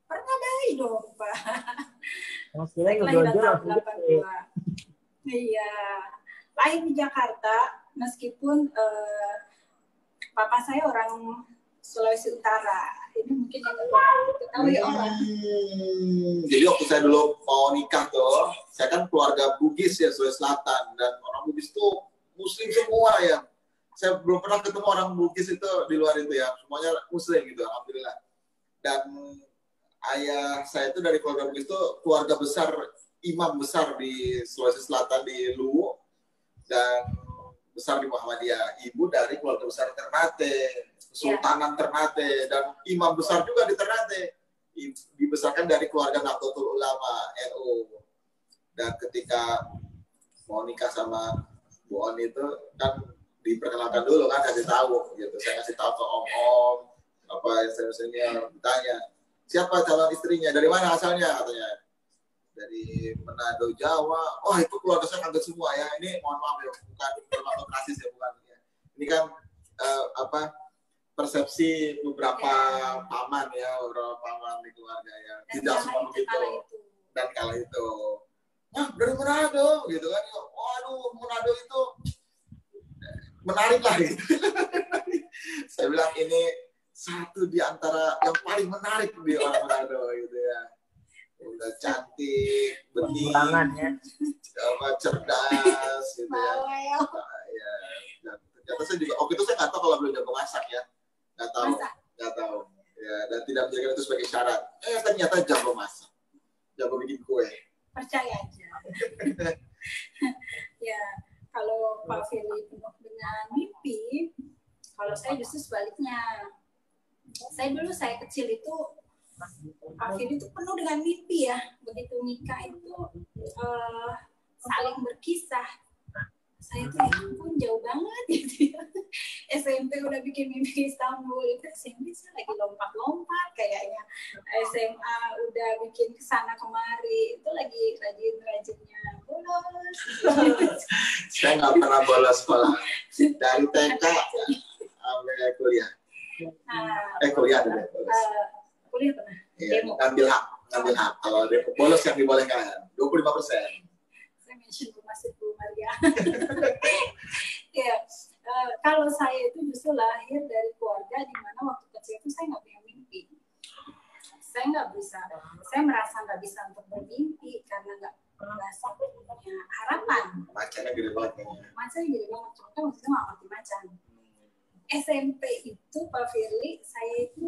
Pernah bayi dong, Pak. Maksudnya tahun 82. Iya. Lahir di Jakarta, meskipun papa saya orang Sulawesi Utara. Ini mungkin yang ketahui orang. Jadi waktu saya dulu mau nikah tuh, saya kan keluarga Bugis ya, Sulawesi Selatan, dan orang Bugis tuh Muslim semua ya. Saya belum pernah ketemu orang Bugis itu di luar itu ya, semuanya Muslim gitu, alhamdulillah. Dan ayah saya itu dari keluarga Bugis itu keluarga besar, imam besar di Sulawesi Selatan di Luwu, dan besar di Muhammadiyah. Ibu dari keluarga besar Ternate, Sultanan Ternate, dan imam besar juga di Ternate. Dibesarkan dari keluarga Nahdlatul Ulama NU. Dan ketika mau nikah sama Bu On itu kan diperkenalkan dulu kan, kasih tahu gitu. Saya kasih tahu ke om-om, apa istrinya ditanya, siapa calon istrinya, dari mana asalnya, katanya. Dari Manado, Jawa. Oh itu keluarga saya kaget semua ya. Ini mohon maaf ya, bukan termasuk rasis ya, bukan ya. Ini kan persepsi beberapa paman ya, beberapa paman di keluarga ya. Tidak semua begitu. Dan kala itu, nah dari Manado gitu kan. Waduh, Manado itu menarik lah gitu. Saya bilang ini satu di antara yang paling menarik di orang Manado gitu ya. Udah cantik, bening, cerdas, gitu ya. Dan ternyata saya juga, waktu itu saya nggak tahu kalau belum jago masak ya, nggak tahu. Ya, dan tidak menjadikan itu sebagai syarat. Ternyata jago masak, jago bikin kue. Percaya aja. Ya, kalau Pak Firly penuh dengan mimpi, kalau saya justru sebaliknya. Saya kecil itu Pak Firly itu penuh dengan mimpi ya. Begitu nikah itu saling berkisah, Saya tuh ya ampun jauh banget gitu ya. SMP udah bikin mimpi Istanbul, itu SMP saya lagi lompat-lompat kayaknya. SMA udah bikin kesana kemari, itu lagi rajin-rajinnya bolos. Saya nggak pernah bolos sekolah dari TK sampai kuliah. Kuliah dulu bolos. Kuliah pernah. Iya, ngambil hak. Kalau bolos yang dibolehkan 25%. Mention masih Bu Maria. Ya, kalau saya itu justru lahir dari keluarga di mana waktu kecil itu saya nggak punya mimpi. Saya merasa nggak bisa untuk bermimpi karena nggak merasa punya harapan. Macannya gede banget kayaknya. Macannya gede banget, cuma kan waktu itu nggak ngerti macan. SMP itu Pak Firly, saya itu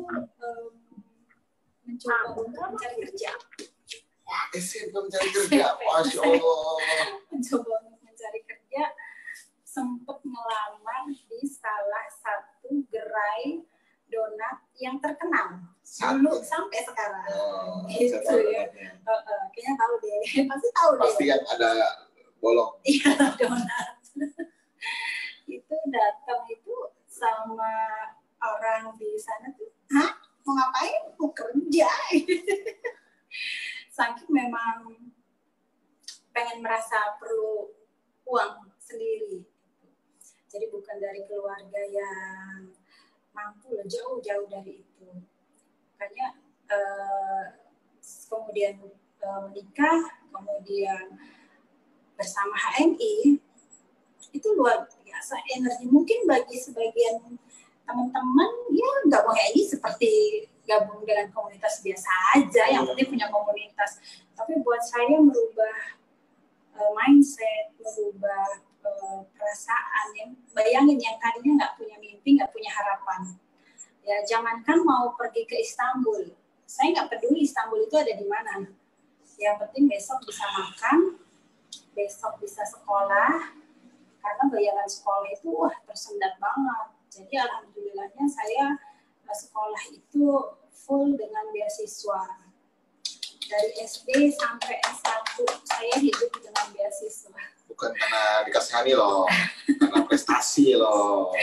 mencoba untuk mencari kerja. Wah, SMP mencari kerja, Masya Allah. Mencoba untuk mencari kerja, sempat ngelamar di salah satu gerai donat yang terkenal dulu sampai sekarang. Gitu ya. Kayaknya tahu deh, pasti tahu deh. Pasti kan ada bolong. Iya, donat. Itu datang itu sama orang di sana tuh, hah? Mau ngapain? Mau kerja. Saking memang pengen merasa perlu uang sendiri. Jadi bukan dari keluarga yang mampu, jauh-jauh dari itu. Makanya kemudian menikah, kemudian bersama HMI, itu luar biasa energi. Mungkin bagi sebagian teman-teman, ya gabung HMI seperti gabung dengan komunitas biasa aja, yang penting punya komunitas. Tapi buat saya merubah mindset, merubah perasaan. Ya. Bayangin yang tadinya nggak punya mimpi, nggak punya harapan. Ya jangankan mau pergi ke Istanbul, saya nggak peduli Istanbul itu ada di mana. Yang penting besok bisa makan, besok bisa sekolah, karena bayaran sekolah itu tersendat banget. Jadi alhamdulillahnya saya sekolah itu full dengan beasiswa. Dari SD sampai S1 saya hidup dengan beasiswa. Bukan karena dikasihani loh, karena prestasi loh.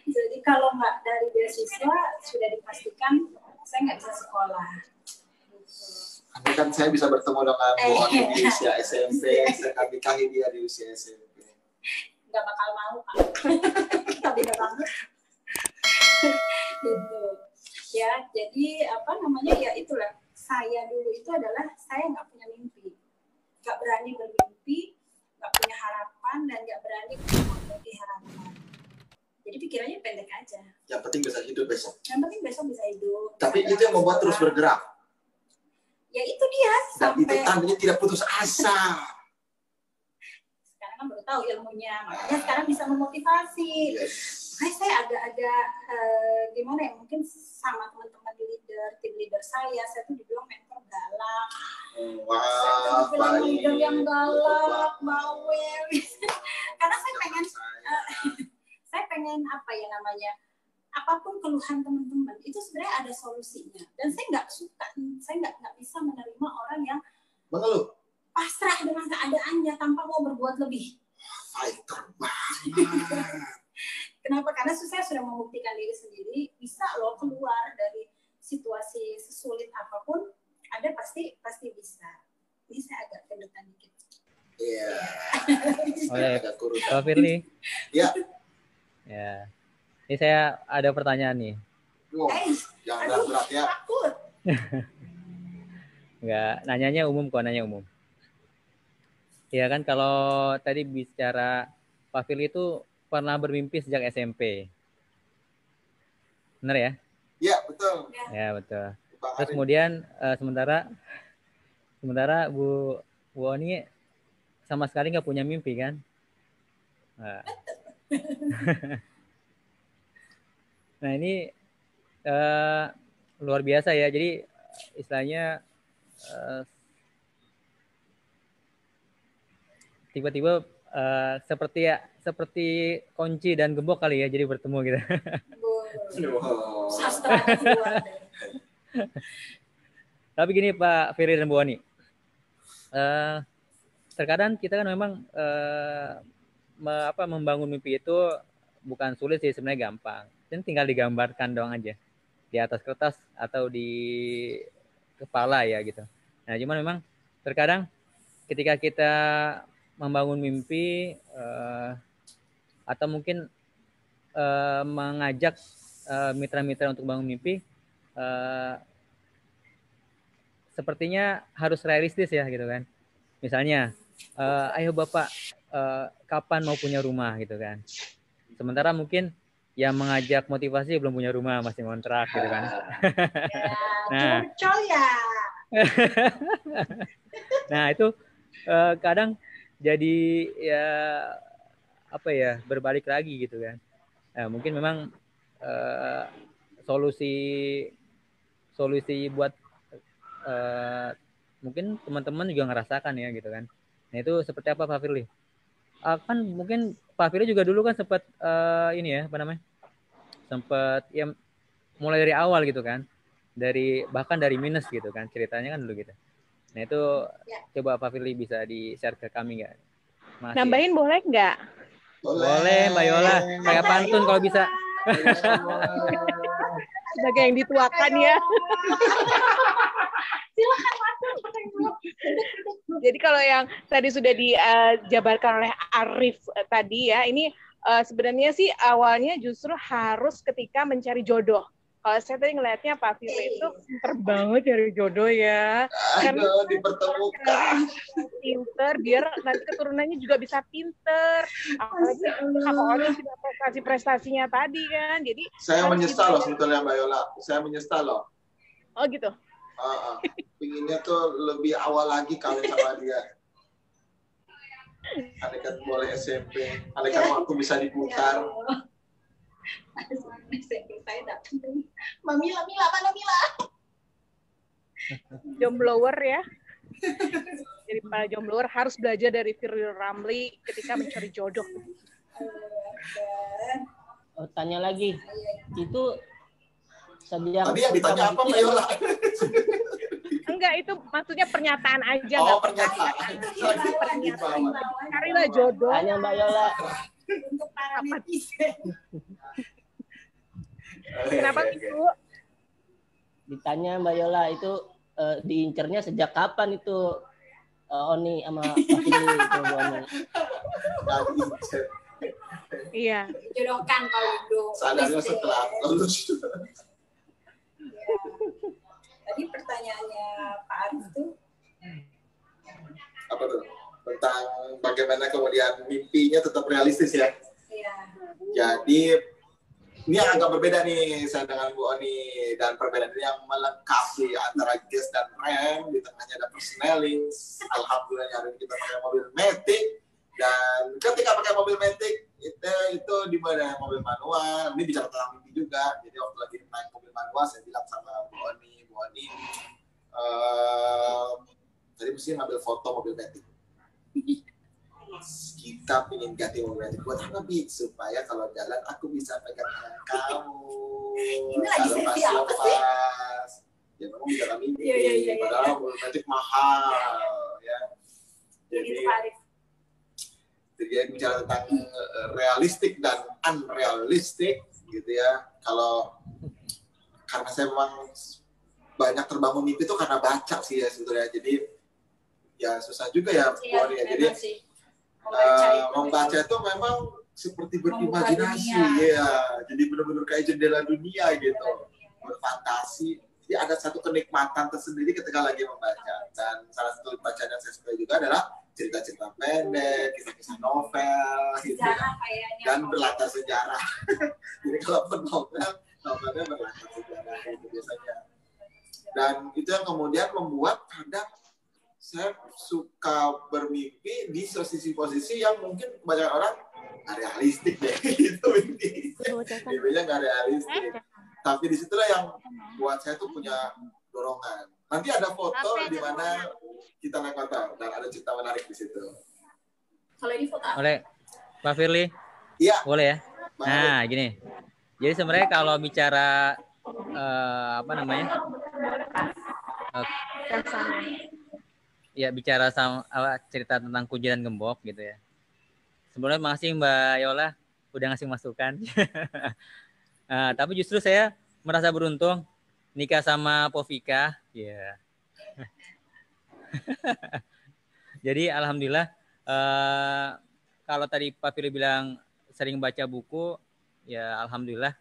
Jadi kalau nggak dari beasiswa sudah dipastikan saya nggak bisa sekolah. Nanti kan saya bisa bertemu dengan Bu Oni di usia SMP, saya akan nikahi dia di usia SMP. Nggak bakal mau Pak. Kita beda banget. Gitu. Ya, jadi ya itulah. Saya dulu itu adalah saya nggak punya mimpi, nggak berani bermimpi, nggak punya harapan dan nggak berani memiliki harapan. Jadi pikirannya pendek aja. Yang penting bisa hidup besok. Yang penting besok bisa hidup. Tapi itu yang membuat terus bergerak. Ya itu dia. Dan itu tandanya tidak putus asa. Sekarang kan baru tahu ilmunya, makanya sekarang bisa memotivasi. Yes. Saya agak-agak gimana ya, mungkin sama teman-teman tim leader saya tuh dibilang mentor galak. Wah, dibilang leader yang galak, bawel. Karena saya pengen apa ya namanya, apapun keluhan teman-teman itu sebenarnya ada solusinya. Dan saya nggak suka, saya nggak bisa menerima orang yang mengeluh, pasrah dengan keadaannya tanpa mau berbuat lebih. Fighter banget. Kenapa? Karena saya sudah membuktikan diri sendiri, bisa loh keluar dari situasi sesulit apapun, ada pasti bisa. Ini saya agak kedutan dikit. Iya. Oleh Pak Firly. Ya. Ya. Ini saya ada pertanyaan nih. Jangan berat ya. Takut. Enggak, nanya umum. Ya kan kalau tadi bicara Pak Firly itu pernah bermimpi sejak SMP. Benar ya? Iya, betul. Ya, betul. Terus kemudian sementara Bu Oni sama sekali nggak punya mimpi kan? Nah, nah ini luar biasa ya. Jadi istilahnya tiba-tiba seperti kunci dan gembok kali ya, jadi bertemu gitu. Sastra. Tapi gini Pak Firly dan Bu Oni, terkadang kita kan memang membangun mimpi itu bukan sulit sih, sebenarnya gampang. Dan tinggal digambarkan doang aja di atas kertas atau di kepala ya gitu. Nah, cuman memang terkadang ketika kita membangun mimpi atau mungkin mengajak mitra-mitra untuk bangun mimpi, sepertinya harus realistis ya gitu kan. Misalnya, ayo Bapak, kapan mau punya rumah gitu kan. Sementara mungkin yang mengajak motivasi belum punya rumah, masih ngontrak gitu kan. Nah, nah itu kadang jadi ya apa ya, berbalik lagi gitu kan. Mungkin memang solusi buat mungkin teman-teman juga ngerasakan ya gitu kan. Nah itu seperti apa Pak Firly? Kan mungkin Pak Firly juga dulu kan sempat ini ya, apa namanya, sempat ya mulai dari awal gitu kan, bahkan dari minus gitu kan ceritanya kan dulu gitu. Nah itu coba Pak Firly bisa di-share ke kami nggak? Nambahin boleh nggak? Boleh Mbak Yola, kayak pantun kalau bisa. Sebagai yang dituakan ya. Silakan pantun. Jadi kalau yang tadi sudah dijabarkan oleh Arif tadi ya, ini sebenarnya sih awalnya justru harus ketika mencari jodoh. Kalau saya tadi ngelihatnya Pak Firly itu pinter banget cari jodoh ya. Karena dipertemukan. Pinter, biar nanti keturunannya juga bisa pinter. Apalagi kakaknya sudah prestasi-prestasinya tadi kan. Jadi saya menyesal loh sebetulnya Mbak Yola. Saya menyesal loh. Oh gitu. Pinginnya tuh lebih awal lagi kawin sama dia. Andai kan boleh SMP, andai kan waktu bisa diputar. Saya datang. Mila, mana Mila? Jomblower ya. Jadi para jomblower harus belajar dari Firly Ramli ketika mencari jodoh. Tanya lagi, itu sejak tadi yang ditanya apa Mbak Yola? Enggak, itu maksudnya pernyataan aja. Oh, pernyataan. Carilah jodoh. Tanya Mbak Yola. Untuk para netizen. Kenapa itu? Ditanya Mbak Yola itu diincernya sejak kapan itu Oni sama Pak Firly itu Bu Oni? Iya. Jodohkan kalau itu. Sadarnya setelah lulus. Tadi pertanyaannya Pak Arif tuh apa tuh? Tentang bagaimana kemudian mimpinya tetap realistis ya. Iya. Jadi ini yang agak berbeda nih saya dengan Bu Oni, dan perbedaan ini yang melengkapi antara Ges dan Rem, di tengahnya ada persneling. Alhamdulillah hari ini kita pakai mobil Matic, dan ketika pakai mobil Matic itu di mana mobil manual. Ini bicara tentang mimpi juga. Jadi waktu lagi naik mobil manual saya bilang sama Bu Oni tadi mesti ngambil foto mobil Matic. Kita ingin ganti mobil Matic buat apa Bi? Supaya kalau jalan aku bisa pegang tangan kamu. Ini lagi sesi apa sih? Ya memang bicara mimpi. Iya. Padahal mobil Matic mahal ya. Jadi bicara tentang realistik dan unrealistik gitu ya. Karena saya memang banyak terbangun mimpi itu karena baca sih ya sebetulnya. Jadi ya susah juga ya buat ya. Jadi membaca itu memang seperti berimajinasi ya. Jadi benar-benar kayak jendela dunia gitu. Berfantasi. Jadi ada satu kenikmatan tersendiri ketika lagi membaca. Dan salah satu bacaan yang saya suka juga adalah cerita-cerita pendek, kisah-kisah novel, gitu. Dan berlatar sejarah. Jadi kalau novelnya berlatar sejarah itu biasanya. Dan itu yang kemudian membuat kadang saya suka bermimpi di posisi yang mungkin kebanyakan orang nggak realistik deh. Itu mimpinya nggak realistik. Tapi disitulah yang buat saya tuh punya dorongan. Nanti ada foto di mana kita naik motor dan ada cerita menarik di situ. Kalau ini foto apa? Oleh Pak Firly? Iya. Boleh ya? Nah, gini. Jadi sebenarnya kalau bicara apa namanya? Ya bicara sama cerita tentang Kuji dan Gembok gitu ya. Sebelumnya makasih Mbak Yola udah ngasih masukan. Tapi justru saya merasa beruntung nikah sama Povika. Ya. Jadi alhamdulillah kalau tadi Pak Firly bilang sering baca buku, ya alhamdulillah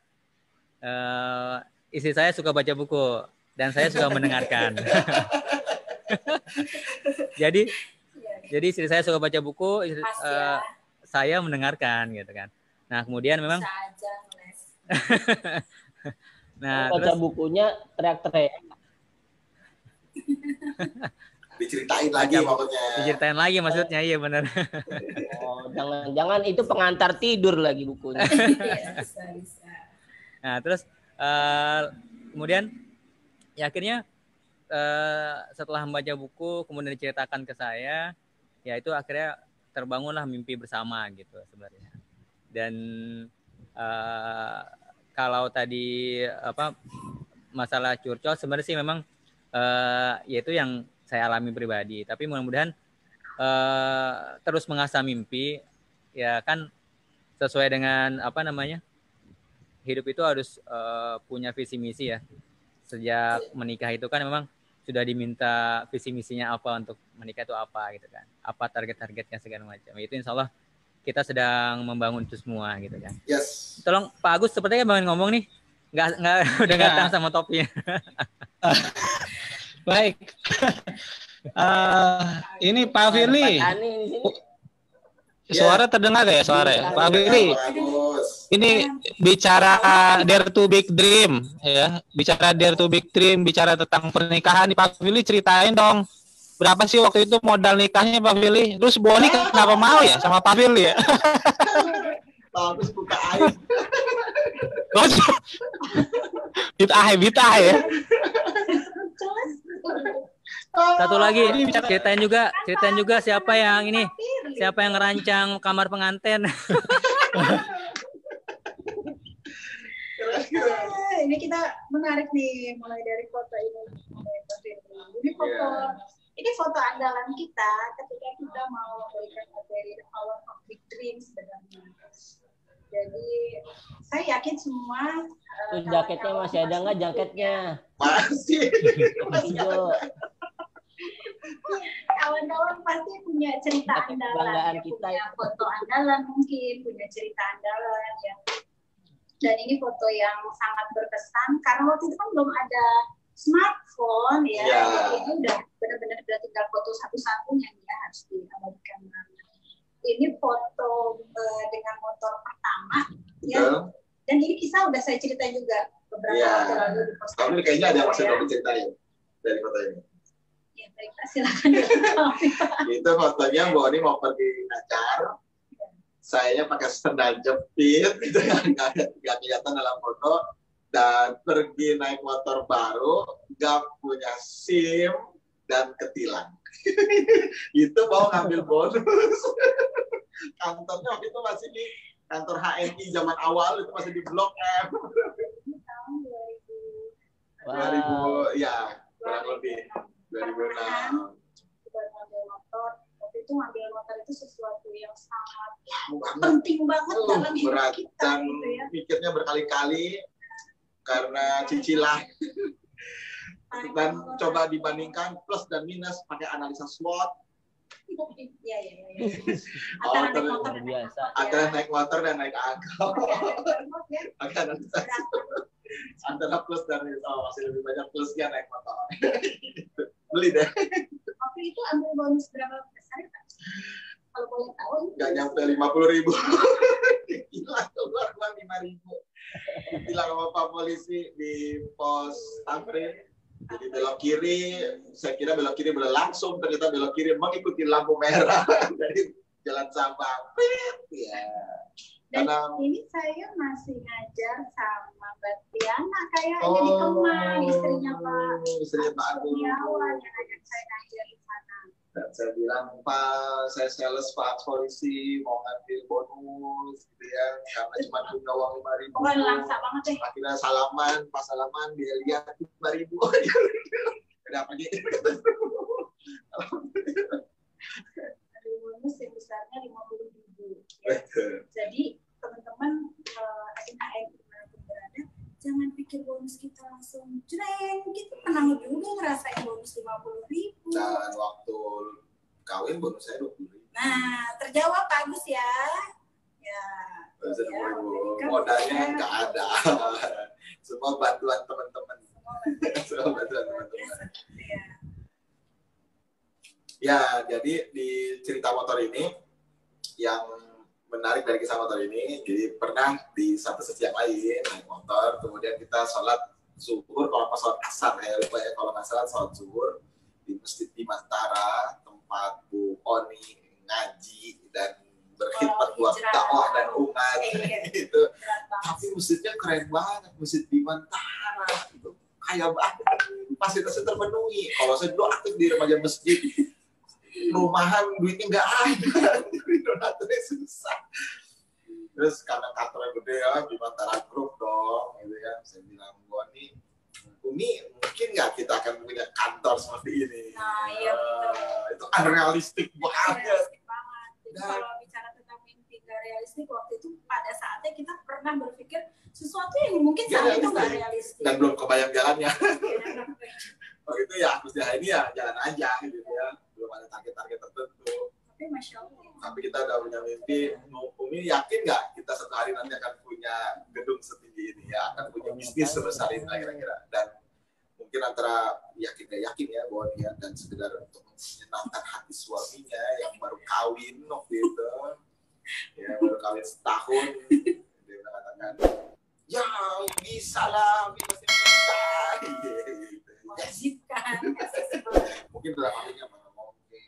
istri saya suka baca buku dan saya suka mendengarkan. Jadi istri saya suka baca buku, saya mendengarkan gitu kan. Nah kemudian memang nah baca terus, bukunya teriak-teriak. Diceritain lagi maksudnya. Diceritain lagi maksudnya, iya benar. Oh, jangan itu pengantar tidur lagi bukunya. Nah, terus kemudian ya akhirnya setelah membaca buku kemudian diceritakan ke saya, ya itu akhirnya terbangunlah mimpi bersama gitu sebenarnya. Dan kalau tadi masalah curcol sebenarnya sih memang yaitu yang saya alami pribadi, tapi mudah-mudahan terus mengasah mimpi ya kan sesuai dengan hidup itu harus punya visi misi ya. Sejak menikah itu kan memang sudah diminta visi misinya apa untuk menikah itu apa gitu kan, apa target-targetnya segala macam. Itu insya Allah kita sedang membangun itu semua gitu kan. Yes. Tolong Pak Agus sepertinya pengen ngomong nih, nggak udah nggak tahan sama topinya. Baik. Ini Pak Firly. Suara terdengar ya suara ya? Pak Firly. Ini bicara Dare to Big Dream ya. Bicara Dare to Big Dream, bicara tentang pernikahan nih Pak Firly, ceritain dong. Berapa sih waktu itu modal nikahnya Pak Firly? Terus Boni kenapa mau ya sama Pak Firly ya? Bagus buka air. Bitah ya. Satu lagi ceritain juga siapa yang ngerancang kamar pengantin. Ini kita menarik nih mulai dari foto ini. Ini foto andalan kita ketika kita mau memberikan materi The Power of Big Dreams sebenarnya. Jadi saya yakin semua jaketnya masih ada nggak jaketnya? Masih. Kawan-kawan pasti punya cerita andalan, punya foto andalan mungkin, punya cerita andalan ya. Dan ini foto yang sangat berkesan karena waktu itu kan belum ada smartphone ya. Jadi udah benar-benar tinggal foto satu-satunya ya harus diabadikan. Ini foto dengan motor pertama ya. Dan ini kisah udah saya ceritain juga beberapa waktu lalu di posting. Tapi kayaknya ada masih mau diceritain dari foto ini. Ya baik, silakan. Itu fotonya Boni mau pergi ngacar. Sayanya pakai sendal jepit gitu kan, nggak kelihatan dalam foto, dan pergi naik motor baru, nggak punya SIM dan ketilang. Itu mau ngambil bonus. Kantornya waktu itu masih di kantor HMI zaman awal, itu masih di Blok M. Tahun 2000. 2000 ya kurang lebih 2006. Ngambil motor. Waktu itu ngambil motor itu sesuatu yang sangat penting banget dalam hidup kita gitu ya. Pikirnya berkali-kali karena cicilan. Dan coba dibandingkan plus dan minus pakai analisa SWOT. Iya. Antara naik motor dan naik angkot. Pakai analisa antara plus dan minus. Masih lebih banyak plusnya naik motor. Beli deh. Waktu itu ambil bonus berapa besar ya Pak? Kalau boleh tahu? Nggak nyampe 50.000. Gila, keluar uang 5.000. Bilang sama Pak Polisi di pos Tamrin. Jadi belok kiri, saya kira belok kiri boleh langsung, ternyata belok kiri mengikuti lampu merah dari Jalan Sabang. Ya. Dan ini saya masih ngajar sama Mbak Tiana kayaknya di Kemang, istrinya Pak. Istrinya Pak Agus. Yang ajak saya ngajar di sana. Dan saya bilang, Pak, saya sales Pak Polisi, mau ngambil bonus, gitu ya, karena cuma punya uang 5.000. Oh, langsa banget deh. Akhirnya pas salaman, dia lihat 5.000. Udah pergi. Ada bonus yang besarnya 50.000. Ya. ngerasain bonus 50.000. Dan waktu kawin bonus saya 20.000. Nah, terjawab bagus ya. Ya. Modalnya nggak ada. Semua bantuan teman-teman. Semua bantuan teman-teman. Ya, jadi di cerita motor ini yang menarik dari kisah motor ini, jadi pernah di satu sisi yang lain naik motor, kemudian kita sholat zuhur, kalau pas sholat asar ya lupa ya, kalau nggak salah sholat zuhur di Masjid di Mantara, tempat Bu Oni ngaji dan berkhidmat buat dakwah dan umat gitu. Tapi masjidnya keren banget, Masjid di Mantara itu kaya banget, fasilitasnya terpenuhi. Kalau saya dulu aktif di remaja masjid, rumahan duitnya nggak ada, donaturnya susah. Terus karena kantornya gede ya, di Mantara Group dong, gitu kan. Saya bilang, Umi, mungkin nggak kita akan punya kantor seperti ini? Nah, iya betul. Itu unrealistic banget. Realistik banget. Jadi kalau bicara tentang mimpi nggak realistik, waktu itu pada saatnya kita pernah berpikir sesuatu yang mungkin saat itu nggak realistik. Dan belum kebayang jalannya. Waktu itu ya, terus ya ini ya jalan aja gitu ya. Belum ada target-target tertentu. Tapi Masya Allah. Tapi kita udah punya mimpi. Umi yakin nggak kita suatu hari nanti akan punya gedung setinggi ini ya, akan punya bisnis sebesar ini kira-kira. Dan mungkin antara yakin gak yakin ya bahwa dia dan sekedar untuk menyenangkan hati suaminya yang baru kawin waktu itu, ya baru kawin setahun, dia mengatakan ya bisa lah, pasti bisa. Wajib kan. Mungkin dalam hatinya mana mungkin.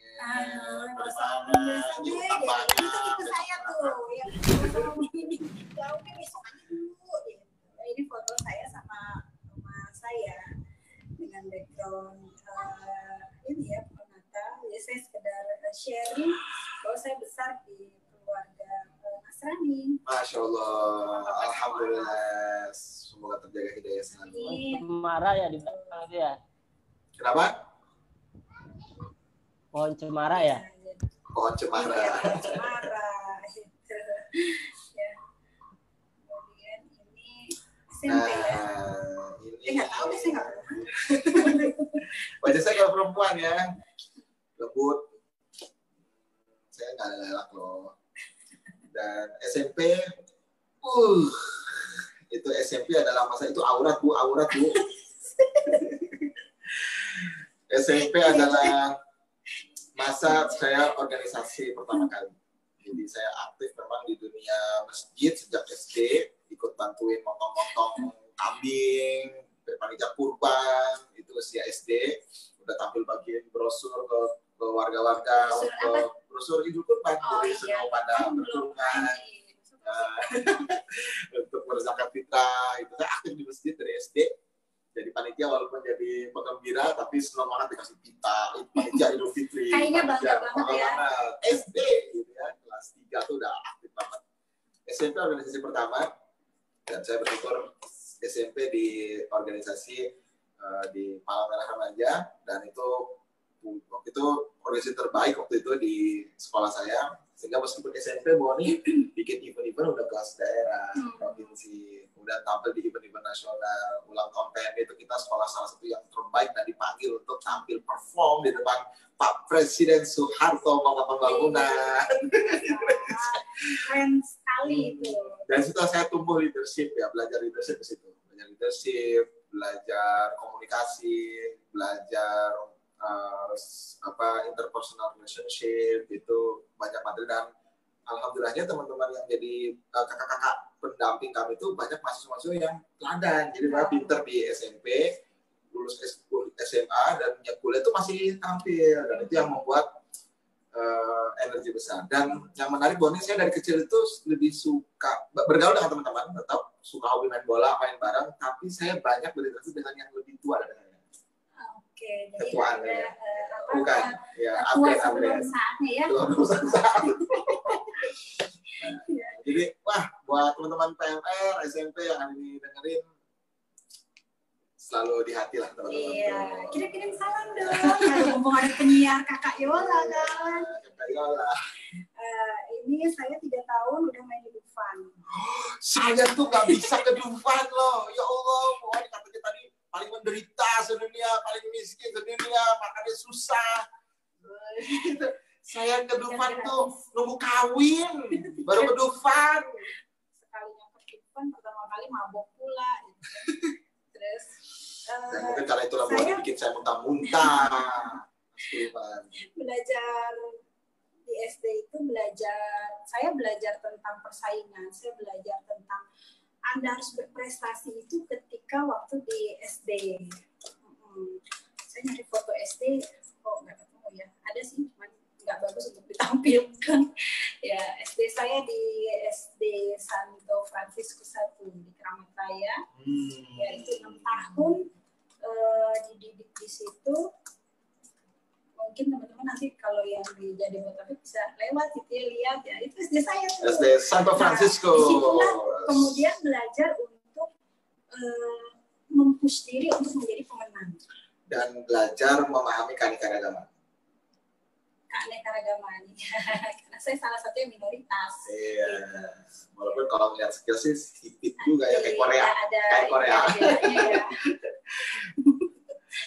Itu saya tuh yang jauhnya besok aja dulu. Ini foto saya sama saya dengan background ini ya penata. Ya saya sekedar sharing bahwa saya besar di keluarga Nasrani. Masya Allah, alhamdulillah, semoga terjaga hidayah selalu. Cemara ya di belakang itu ya. Kenapa? Pohon cemara ya. Pohon cemara. Iya, pohon cemara. Gitu. Ya. Kemudian ini SMP ya. Nggak tahu deh, saya nggak pernah. Wajah saya kalau perempuan ya, lembut. Saya nggak galak loh. Dan SMP, itu SMP adalah masa itu aurat bu. SMP adalah masa saya organisasi pertama kali. Jadi saya aktif memang di dunia masjid sejak SD, ikut bantuin motong-motong kambing, panitia kurban, itu usia SD, udah tampil bagian brosur ke warga-warga untuk brosur Idul Kurban, jadi semua pada berkurban, untuk berzakat fitrah, itu saya aktif di masjid dari SD. Jadi panitia walaupun jadi penggembira, tapi senang banget dikasih pita, panitia Idul Fitri. Kayaknya bangga banget ya. SD gitu ya, kelas 3 tuh udah aktif banget. SMP organisasi pertama, dan saya bersyukur SMP di organisasi di Palang Merah Remaja, dan itu waktu itu organisasi terbaik waktu itu di sekolah saya, sehingga meskipun SMP Boni bikin event-event udah kelas daerah, provinsi, kemudian tampil di event-event nasional, ulang tahun PMI itu kita sekolah salah satu yang terbaik dan dipanggil untuk tampil perform di depan Pak Presiden Soeharto Pembangunan. Keren sekali itu. Dan situ saya tumbuh leadership ya, belajar leadership di situ, belajar komunikasi, belajar interpersonal relationship, itu banyak materi. Dan alhamdulillahnya teman-teman yang jadi kakak-kakak pendamping kami itu banyak mahasiswa-mahasiswa yang teladan, jadi mereka pinter di SMP, lulus SMA, dan yang kuliah itu masih tampil, dan itu yang membuat energi besar. Dan yang menarik Boni, saya dari kecil itu lebih suka bergaul dengan teman-teman, tetap suka hobi main bola, main bareng, tapi saya banyak berinteraksi dengan yang lebih tua dari saya. Oke, jadi ketuaan ada ya. Bukan, ya sebelum saatnya ya. Jadi, wah, buat teman-teman PMR, SMP yang hari ini dengerin, selalu di hati lah teman-teman. Iya, kirim salam dong. Ngomong ada penyiar Kakak Yola kan. Kakak Yola. Ini saya 3 tahun udah main di Dufan. Saya tuh nggak bisa ke Dufan loh. Ya Allah, mohon katanya tadi paling menderita sedunia, paling miskin sedunia, makannya susah. Saya ke Dufan tuh nunggu kawin, baru ke Dufan. Sekalinya ke Dufan, pertama kali mabok pula. Gitu. Terus dan mungkin karena itulah boleh bikin saya muntah-muntah. Belajar di SD itu saya belajar tentang persaingan, saya belajar tentang Anda harus berprestasi itu ketika waktu di SD. Saya nyari foto SD, nggak ketemu ya. Ada sih, cuman nggak bagus untuk ditampilkan. Ya, SD saya di SD Santo Franciscus 1 di Keramat Raya. Ya, itu 6 tahun dididik di situ. Mungkin teman-teman nanti kalau yang di Jabodetabek bisa lewat gitu ya, lihat ya, itu SD saya tuh. SD Santo Francisco. Disitulah kemudian belajar untuk mempush diri untuk menjadi pemenang. Dan belajar memahami keanekaragaman. Keanekaragaman, karena saya salah satu yang minoritas. Iya. Gitu. Walaupun kalau melihat skill sih hipit juga ya, kayak Korea. Ada, kayak Korea. Iya.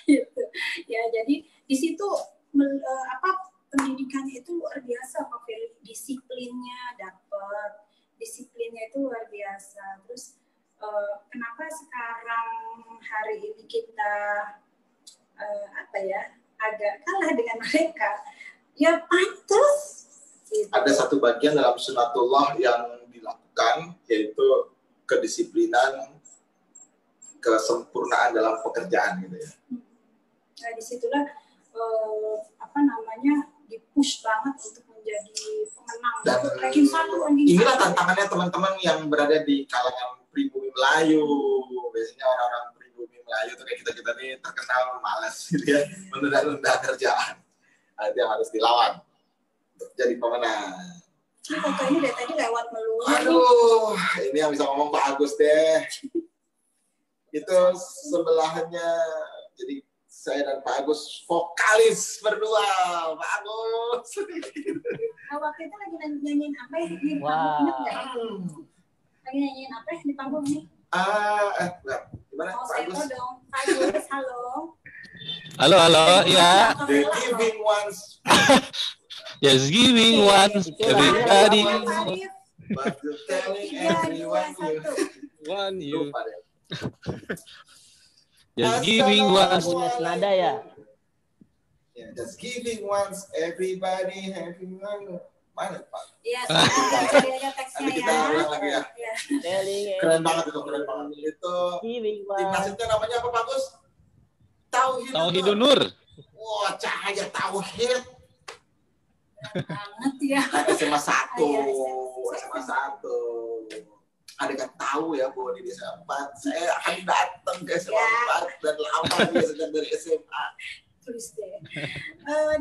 Gitu. Ya, jadi di situ pendidikannya itu luar biasa, Pak Firly. Disiplinnya dapat, disiplinnya itu luar biasa. Terus kenapa sekarang hari ini kita agak kalah dengan mereka? Ya pantas. Gitu. Ada satu bagian dalam sunatullah yang dilakukan, yaitu kedisiplinan, kesempurnaan dalam pekerjaan gitu ya. Nah, disitulah dipush banget untuk menjadi pemenang. Dan ranking 1, inilah tantangannya teman-teman yang berada di kalangan pribumi Melayu. Biasanya orang-orang pribumi Melayu tuh kayak kita nih terkenal malas gitu ya, menunda-nunda kerjaan. Nah, itu yang harus dilawan untuk jadi pemenang. Ini foto ini dari tadi lewat melulu. Aduh, ini yang bisa ngomong Pak Agus deh. Itu sebelahnya, jadi saya dan Pak Agus vokalis berdua, Pak Agus. Waktu itu lagi nyanyiin apa ya? Wow. Lagi nyanyiin apa ya di panggung ini? Gimana Pak Saya Agus? dong, Pak Agus, halo. Halo, ya. The giving ones. Just giving once, everybody. But you're telling everyone you. One you. Just giving once. Punya senada ya. Yeah, just giving once, everybody having one. Mana Pak? Iya, cari aja teksnya Nanti kita ulang lagi ya. Keren banget itu, keren banget. Itu timnas itu namanya apa Pak Gus? Tauhidun Nur. Wah, cahaya tauhid. Banget ya. SMA 1. SMA 1. Adegan tahu ya bahwa di desa 4 saya akan datang ke SMA 4 dan lama dia sejak dari SMA. Tulis deh.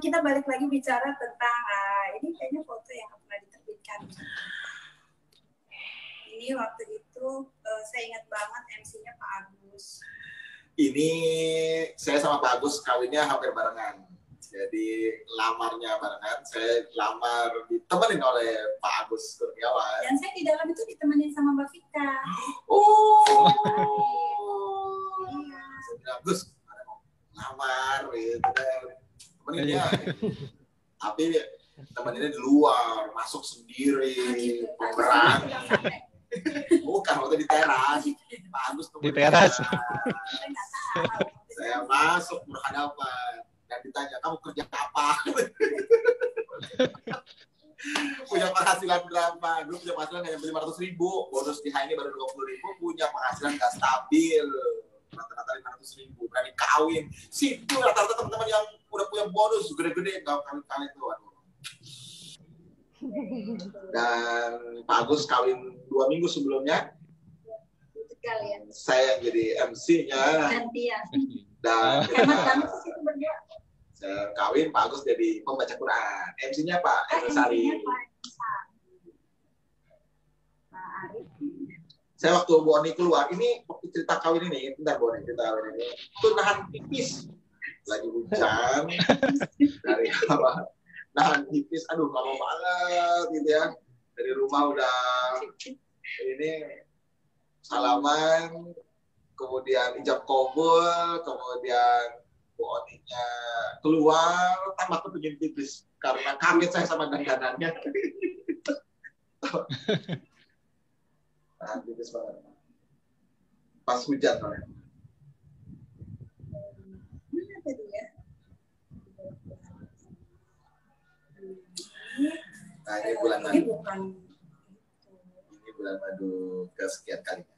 Kita balik lagi bicara tentang ini kayaknya foto yang pernah diterbitkan. Ini waktu itu saya ingat banget MC-nya Pak Agus. Ini saya sama Pak Agus kawinnya hampir barengan. Jadi lamarnya barengan, saya lamar ditemenin oleh Pak Agus Kurniawan. Dan saya di dalam itu ditemenin sama Mbak Vika. Iya. Saya bilang, Gus, ada mau lamar gitu kan. Temenin ya. Tapi temeninnya di luar, masuk sendiri, pemberani. Bukan, waktu di teras. Pak Agus Di teras. Saya masuk berhadapan. Dan ditanya, kamu kerja apa? Punya penghasilan berapa? Dulu punya penghasilan hanya 500.000, bonus di ini baru 20.000, punya penghasilan nggak stabil, rata-rata 500.000, berani kawin. Situ rata-rata teman-teman yang udah punya bonus gede-gede nggak kawin-kawin tuh. Dan Pak Agus kawin 2 minggu sebelumnya. Saya yang jadi MC-nya. Dan saya kawin, Pak Agus jadi pembaca Quran. MC-nya Pak Sari. Saya waktu Bu Oni keluar, ini waktu cerita kawin ini, bentar Bu Oni, cerita kawin ini, itu nahan pipis. Lagi hujan, dari apa? Nahan pipis, aduh lama banget gitu ya. Dari rumah udah ini salaman, kemudian ijab kabul, kemudian Bu Oninya keluar, tambah kepingin pipis karena kaget saya sama dandanannya. Nah, pipis banget. Pas hujan soalnya. Mana tadi ya? Nah, ini bulan Ini madu. bukan. Ini bulan madu kesekian kalinya.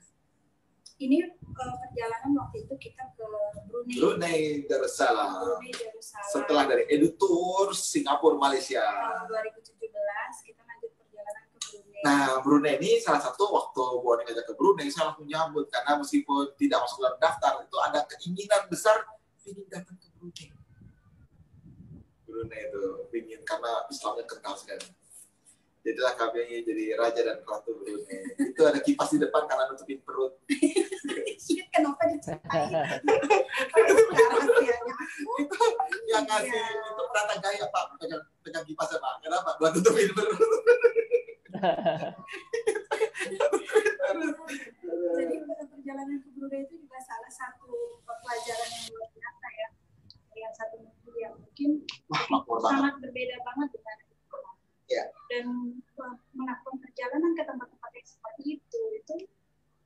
Ini perjalanan waktu itu kita ke Brunei. Brunei Darussalam. Brunei Darussalam. Setelah dari Edutour Singapura Malaysia. Tahun 2017 kita lanjut perjalanan ke Brunei. Nah, Brunei ini salah satu waktu Bu Oni ngajak ke Brunei, saya langsung nyambut karena meskipun tidak masuk dalam daftar, itu ada keinginan besar ingin datang ke Brunei. Brunei itu ingin karena Islamnya kental sekali. Jadilah kami jadi raja dan ratu Brunei. Itu ada kipas di depan karena nutupin perut. Kenapa diceritain? Rahasianya. Itu yang ngasih itu penata gaya Pak, pegang kipas ya Pak. Kenapa? Buat nutupin perut. Jadi perjalanan ke Brunei itu juga salah satu pelajaran yang luar biasa ya. Yang satu negeri yang mungkin sangat berbeda banget dengan ya. Dan melakukan perjalanan ke tempat-tempat yang seperti itu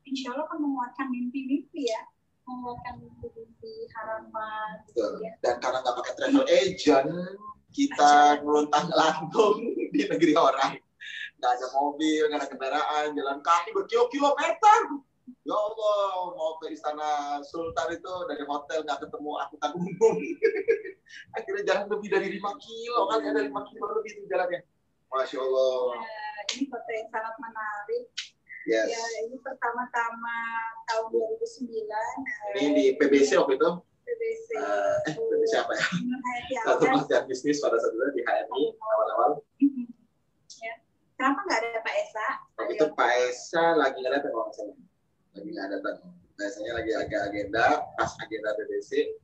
insya Allah akan menguatkan mimpi-mimpi ya, menguatkan mimpi-mimpi harapan. Betul. Ya. Dan karena nggak pakai travel agent, kita ngeluntang-lantung di negeri orang. Nggak ada mobil, nggak ada kendaraan, jalan kaki berkilo-kilometer. Ya Allah, mau ke Istana Sultan itu dari hotel nggak ketemu angkutan umum. Akhirnya jalan lebih dari 5 kilo, kan ada 5 kilo lebih itu jalannya. Masya Allah. Ini foto yang sangat menarik. Yes. Ya, ini pertama-tama tahun 2009. Ini di PBC waktu itu. PBC. PBC apa ya? Satu pelatihan bisnis pada saat itu di HMI awal-awal. Ya. Kenapa nggak ada Pak Esa? Waktu itu Pak Esa lagi nggak datang kalau nggak salah. Lagi nggak datang. Biasanya lagi agak agenda, pas agenda PBC.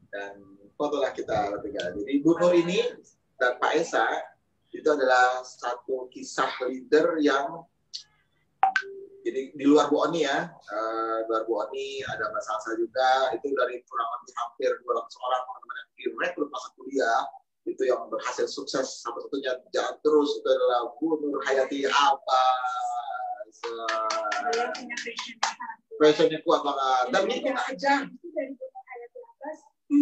Dan fotolah kita bertiga. Jadi Bu Nur ini dan Pak Esa itu adalah satu kisah leader yang jadi di luar Bu Oni ya, luar Bu Oni ada Mbak Salsa juga, itu dari kurang lebih hampir 200 orang teman-teman yang direkrut masa kuliah, itu yang berhasil sukses, salah satunya jalan terus, itu adalah Bu Nur Hayati Abbas. Passionnya kuat banget, dan itu aja. Dari Bu Nur Hayati Abbas,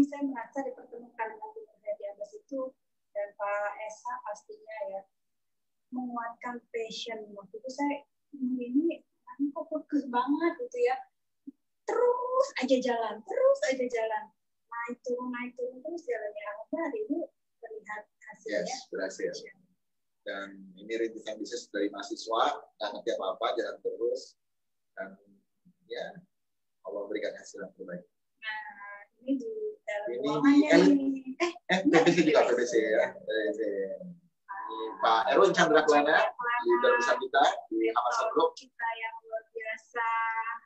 saya merasa dipertemukan dengan Bu Nur Hayati Abbas itu, dan Pak Esa pastinya ya, menguatkan passion. Waktu itu saya ini kok fokus banget gitu ya, terus aja jalan, naik turun terus jalannya ada, hari ini terlihat hasilnya. Yes, berhasil. Dan ini rintisan bisnis dari mahasiswa, nggak ngerti apa-apa, jalan terus, dan ya Allah berikan hasil yang terbaik. Nah, ini di dalam Ini ruangannya ini. PBC juga PBC ya. PBC. Pak Erwin Chandra Kelana, leader besar kita di Hamasa Group. Kita yang luar biasa.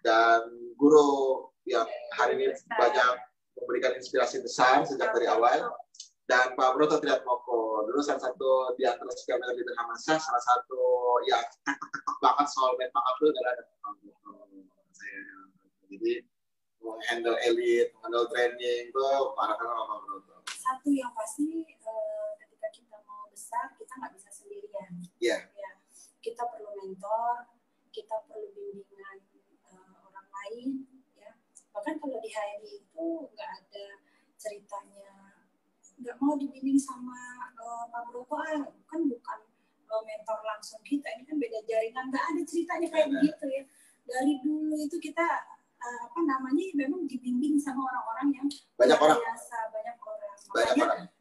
Dan guru yang hari ini banyak memberikan inspirasi besar sejak dari awal. Dan Pak Broto Triatmoko, dulu salah satu di antara sekian leader Hamasa, salah satu yang tek banget, soulmate banget tuh adalah Pak Broto. Jadi menghandle elit, menghandle training itu para-para Pak Broto. Satu yang pasti ketika kita mau besar, kita nggak bisa sendirian. Iya. Ya, kita perlu mentor, kita perlu bimbingan orang lain. Ya. Bahkan kalau di HMI itu nggak ada ceritanya, nggak mau dibimbing sama Pak Broto, kan bukan mentor langsung kita, ini kan beda jaringan, nggak ada ceritanya kayak begitu ya. Dari dulu itu kita memang dibimbing sama orang-orang yang banyak orang. biasa, banyak orang. Banyak Makanya, orang.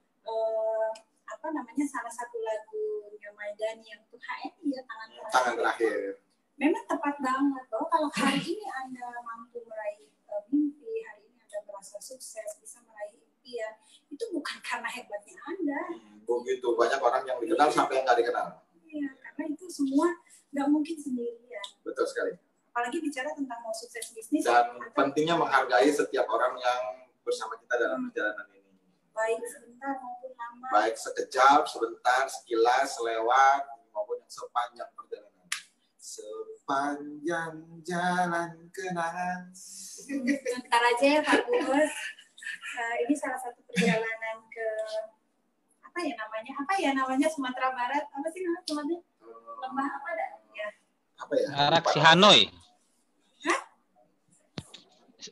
Salah satu lagunya Maidani yang untuk HMI ya, Tangan terakhir. Memang tepat banget bahwa kalau hari ini Anda mampu meraih mimpi, hari ini Anda merasa sukses, bisa meraih impian, itu bukan karena hebatnya Anda. Begitu banyak orang yang dikenal sampai yang nggak dikenal. Iya, karena itu semua nggak mungkin sendirian. Betul sekali. Apalagi bicara tentang mau sukses bisnis. Dan pentingnya menghargai setiap orang yang bersama kita dalam perjalanan ini. Baik sebentar maupun lama. Baik sekejap, sebentar, sekilas, lewat, maupun yang sepanjang perjalanan. Sepanjang jalan kenangan. Bentar aja ya Pak Gus. Ini salah satu perjalanan ke apa ya namanya Sumatera Barat, apa sih namanya? Lembah apa dah? Ya. Apa ya? Naraksi Hanoi. Hah?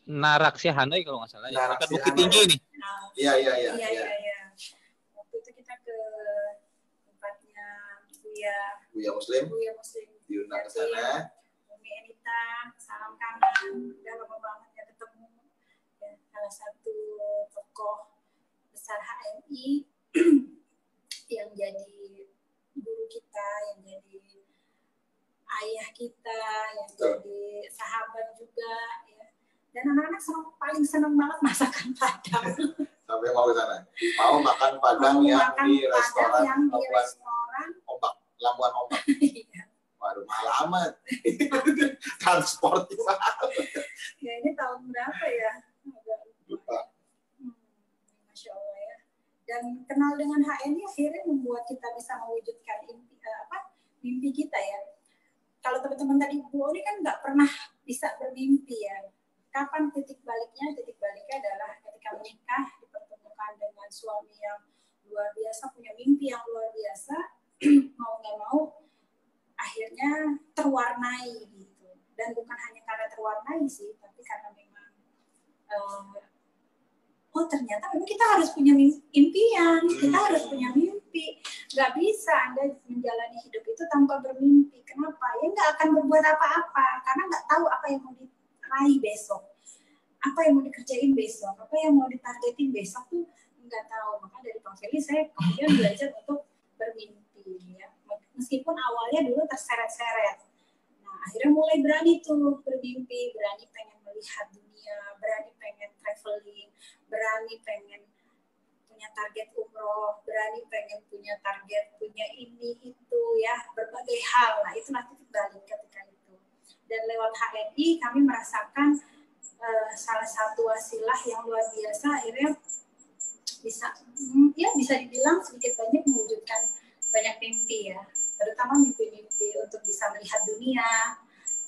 Naraksi Hanoi kalau nggak salah. Naraksi Ya. Bukit Hanoi. Tinggi nih. Iya. Waktu itu kita ke tempatnya Buya Muslim diundang ke sana. Umi Enita, salam kangen, udah lama banget ya ketemu. Ya, salah satu tokoh besar HMI yang jadi guru kita, yang jadi ayah kita, yang jadi sahabat juga, ya. Dan anak-anak paling senang banget masakan Padang. Sampai mau ke sana. Mau makan Padang di restoran Ombak, Labuan Ombak. Waduh, mahal amat. Transportnya mahal. Ya ini tahun berapa ya? Lupa. Masya Allah ya. Dan kenal dengan HNI akhirnya membuat kita bisa mewujudkan mimpi kita ya. Kalau teman-teman tadi Bu Oni kan nggak pernah bisa bermimpi ya. Kapan titik baliknya? Titik baliknya adalah ketika menikah, dipertemukan dengan suami yang luar biasa, punya mimpi yang luar biasa, mau nggak mau akhirnya terwarnai gitu. Dan bukan hanya karena terwarnai sih, tapi karena memang ternyata memang kita harus punya impian, kita harus punya mimpi. Nggak bisa Anda menjalani hidup itu tanpa bermimpi. Kenapa? Ya nggak akan berbuat apa-apa, karena nggak tahu apa yang mau diraih besok, apa yang mau dikerjain besok, apa yang mau ditargetin besok tuh nggak tahu. Maka dari Pak Feli saya kemudian belajar untuk bermimpi ya. Meskipun awalnya dulu terseret-seret. Nah, akhirnya mulai berani tuh bermimpi, berani pengen melihat dunia, berani pengen traveling, berani pengen punya target umroh, berani pengen punya target, punya ini, itu ya, berbagai hal. Nah, itulah titik balik ketika itu. Dan lewat HNI kami merasakan salah satu wasilah yang luar biasa, akhirnya bisa dibilang sedikit banyak mewujudkan banyak mimpi ya, terutama mimpi-mimpi untuk bisa melihat dunia,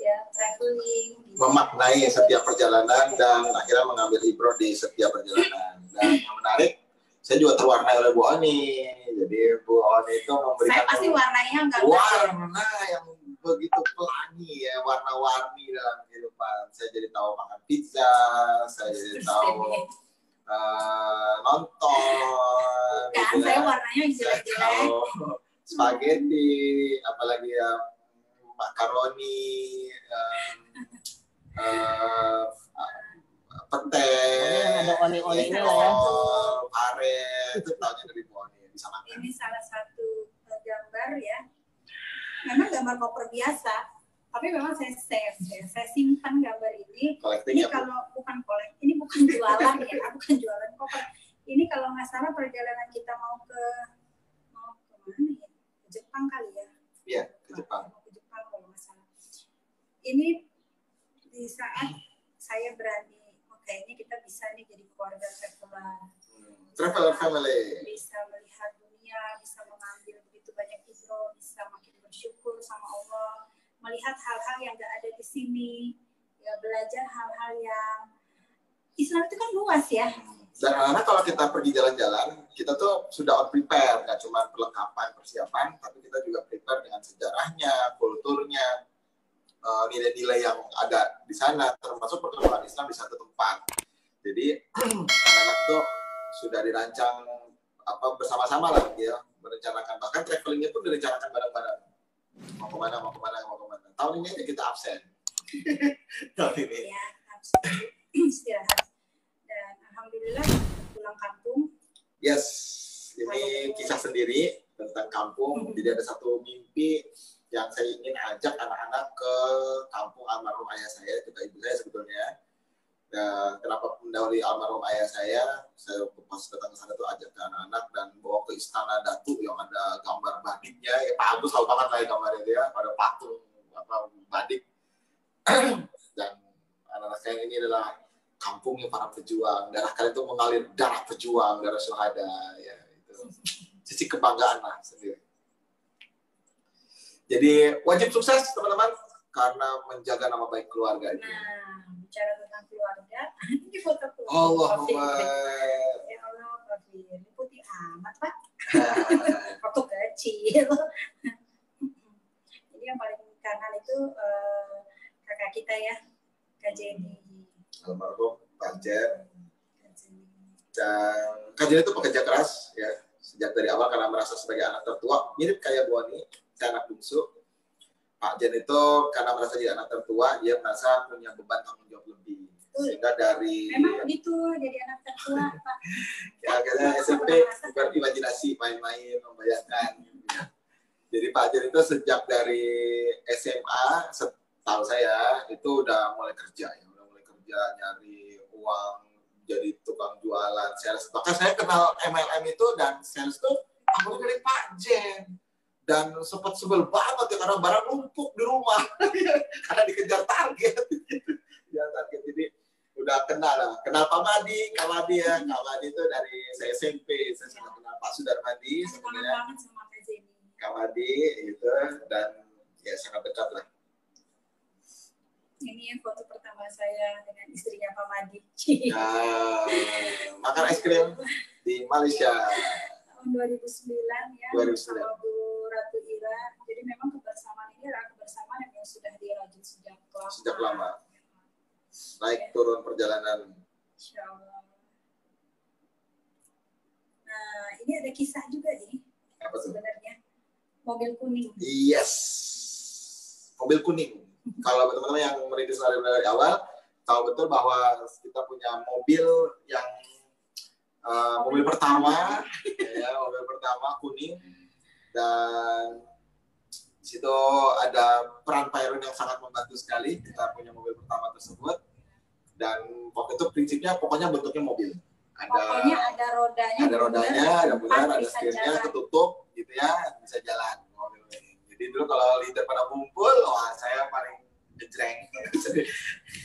ya, traveling, memaknai setiap perjalanan dan akhirnya mengambil ibrah di setiap perjalanan. Dan yang menarik, saya juga terwarnai oleh Bu Oni. Jadi Bu Oni itu memberikan saya pasti warnanya warna yang begitu pelangi ya, warna-warni dalam kehidupan. Saya jadi tahu makan pizza, saya jadi tahu nonton. Kan saya warnanya jelek-jelek. Spaghetti, apalagi ya makaroni, pete, ada oni-oninya lah ya. pare, itu tahunya dari Bu Oni bisa makan. Ini salah satu gambar ya. Memang gambar koper biasa, tapi memang saya save ya. Saya simpan gambar ini. Ini kalau bukan ini bukan jualan ya, bukan jualan koper. Ini kalau nggak salah perjalanan kita mau ke mana ya? Ke Jepang kali ya. Iya, ke Jepang. Mau ke Jepang kalau nggak salah. Ini di saat saya berani, kayaknya kita bisa nih jadi keluarga traveler. Traveler family. Bisa melihat dunia, bisa mengambil begitu banyak ibrah, bisa makin bersyukur sama Allah, melihat hal-hal yang nggak ada di sini, ya belajar hal-hal yang Islam itu kan luas ya. Dan anak-anak kalau kita pergi jalan-jalan, kita tuh sudah on prepare, nggak cuma perlengkapan, persiapan, tapi kita juga prepare dengan sejarahnya, kulturnya, nilai-nilai yang ada di sana, termasuk perkembangan Islam di satu tempat. Jadi anak-anak tuh sudah dirancang bersama-sama lah, ya, merencanakan, bahkan travelingnya pun direncanakan bareng-bareng. Mau kemana. Tahun ini aja kita absen. Tahun ini. Ya, absen. Istirahat. Dan alhamdulillah pulang kampung. Yes, ini kisah sendiri tentang kampung. Jadi ada satu mimpi yang saya ingin ajak anak-anak ke kampung almarhum ayah saya, juga ibu saya sebetulnya. Dan kenapa mendahului almarhum ayah saya pas datang ke sana tuh ajak ke anak-anak dan bawa ke istana Datu yang ada gambar badiknya. Ya Pak Agus tahu banget lah gambarnya dia, pada patung badik. Dan anak-anak saya ini adalah kampungnya para pejuang. Darah kalian itu mengalir darah pejuang, darah syuhada. Ya, itu sisi kebanggaan lah sendiri. Jadi wajib sukses teman-teman karena menjaga nama baik keluarga itu. Nah, bicara tentang keluarga. Ini foto keluarga. Allahumma. Ya Allah, Pak Fir, putih amat Pak. Foto kecil. Jadi yang paling kanan itu kakak kita ya, Kak Jenny. Almarhum Pak Jen. Dan Kak Jenny itu pekerja keras ya sejak dari awal karena merasa sebagai anak tertua, mirip kayak Bu Ani, saya anak bungsu. Pak Jen itu karena merasa jadi anak tertua, dia merasa punya beban tanggung jawab lebih. Sehingga dari memang begitu jadi anak tertua Pak. Ya akhirnya SMP berimajinasi, main-main, membayangkan. Jadi Pak Jen itu sejak dari SMA, setahu saya itu udah mulai kerja ya, nyari uang, jadi tukang jualan, sales. Bahkan saya kenal MLM itu dan sales itu awalnya dari Pak Jen. Dan sempat sebel banget ya karena barang numpuk di rumah karena dikejar target. Jadi udah kenal Pak Madi, Kak Madi ya. Kak Madi itu dari saya SMP, saya sudah kenal Pak Sudarmadi sebenarnya. Kak Madi itu dan ya sangat dekat lah. Ini foto pertama saya dengan istrinya Pak Madi. Makan es krim di Malaysia. Tahun 2009 ya, 2009. sama Bu Ratu Ira. Jadi memang kebersamaan ini adalah kebersamaan yang sudah dirajut sejak lama. Naik turun perjalanan. Insya Allah. Nah, ini ada kisah juga nih. Apa sebenarnya? Mobil kuning. Yes. Mobil kuning. Kalau teman-teman yang merintis dari awal, tahu betul bahwa kita punya mobil yang mobil pertama, ya, mobil pertama kuning, dan di situ ada peran Pak Erwin yang sangat membantu sekali. Kita punya mobil pertama tersebut, dan waktu itu prinsipnya pokoknya bentuknya mobil. Pokoknya ada rodanya, ada bulan, ada setirnya, ketutup, gitu ya, bisa jalan mobil ini. Jadi dulu kalau leader pada kumpul, wah saya paling gejreng.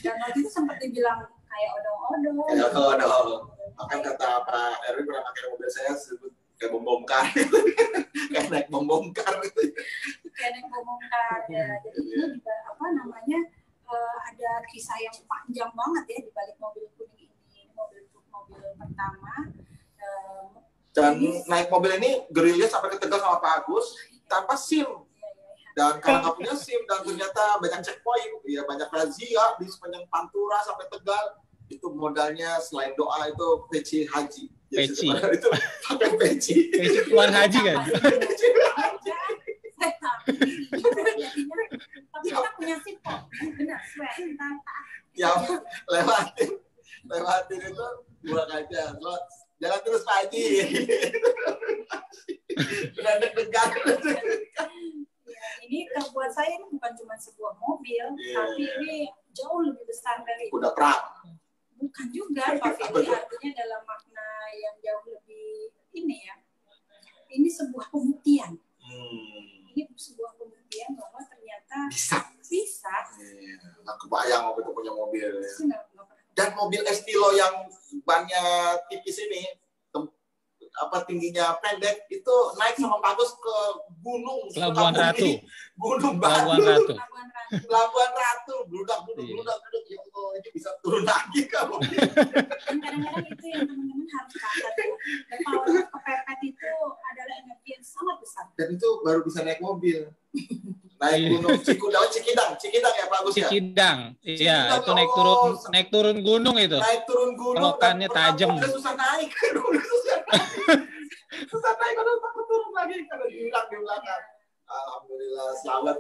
Dan waktu itu sempat dibilang kayak odong-odong. Kayak odong-odong. Bahkan kata Pak Erwin pernah pakai mobil saya sebut kayak bom kar, kayak naik bom kar gitu. Kayak naik bom kar ya. Jadi ini apa namanya ada kisah yang panjang banget ya di balik mobil kuning ini. Mobil pertama. Dan naik mobil ini gerilya sampai ke Tegal sama Pak Agus tanpa SIM. Dan karena nggak punya SIM dan ternyata banyak checkpoint, ya banyak razia di sepanjang Pantura sampai Tegal. Itu modalnya selain doa itu peci haji. Peci. Itu pakai peci. Peci Tuan Haji kan? Tapi kita punya SIM kok. Benar, Ya lewatin itu buang aja. Jalan terus Pak Haji. Udah deg-degan. Ini buat saya ini bukan cuma sebuah mobil, tapi ini jauh lebih besar dari kuda perang. Bukan juga, Pak Fili, artinya dalam makna yang jauh lebih ini ya. Ini sebuah pembuktian. Ini sebuah pembuktian bahwa ternyata bisa. Nggak kebayang waktu itu punya mobil. Dan mobil Estilo yang bannya tipis ini, tingginya pendek itu naik sama Pak Agus ke gunung Pelabuhan Ratu. Gunung Batu. Pelabuhan Ratu, bludak ya Allah, ini bisa turun lagi kamu. Kadang-kadang itu yang teman-teman harus catat ya. Dan power kepepet itu adalah energi yang sangat besar. Dan itu baru bisa naik mobil. Naik gunung Cikidang ya Pak Agus ya? Cikidang. Iya, itu naik turun gunung itu. Naik turun gunung. Kelokannya tajam. Udah susah naik. Susah naik kalau takut turun lagi kalau diulang di belakang. Alhamdulillah selamat.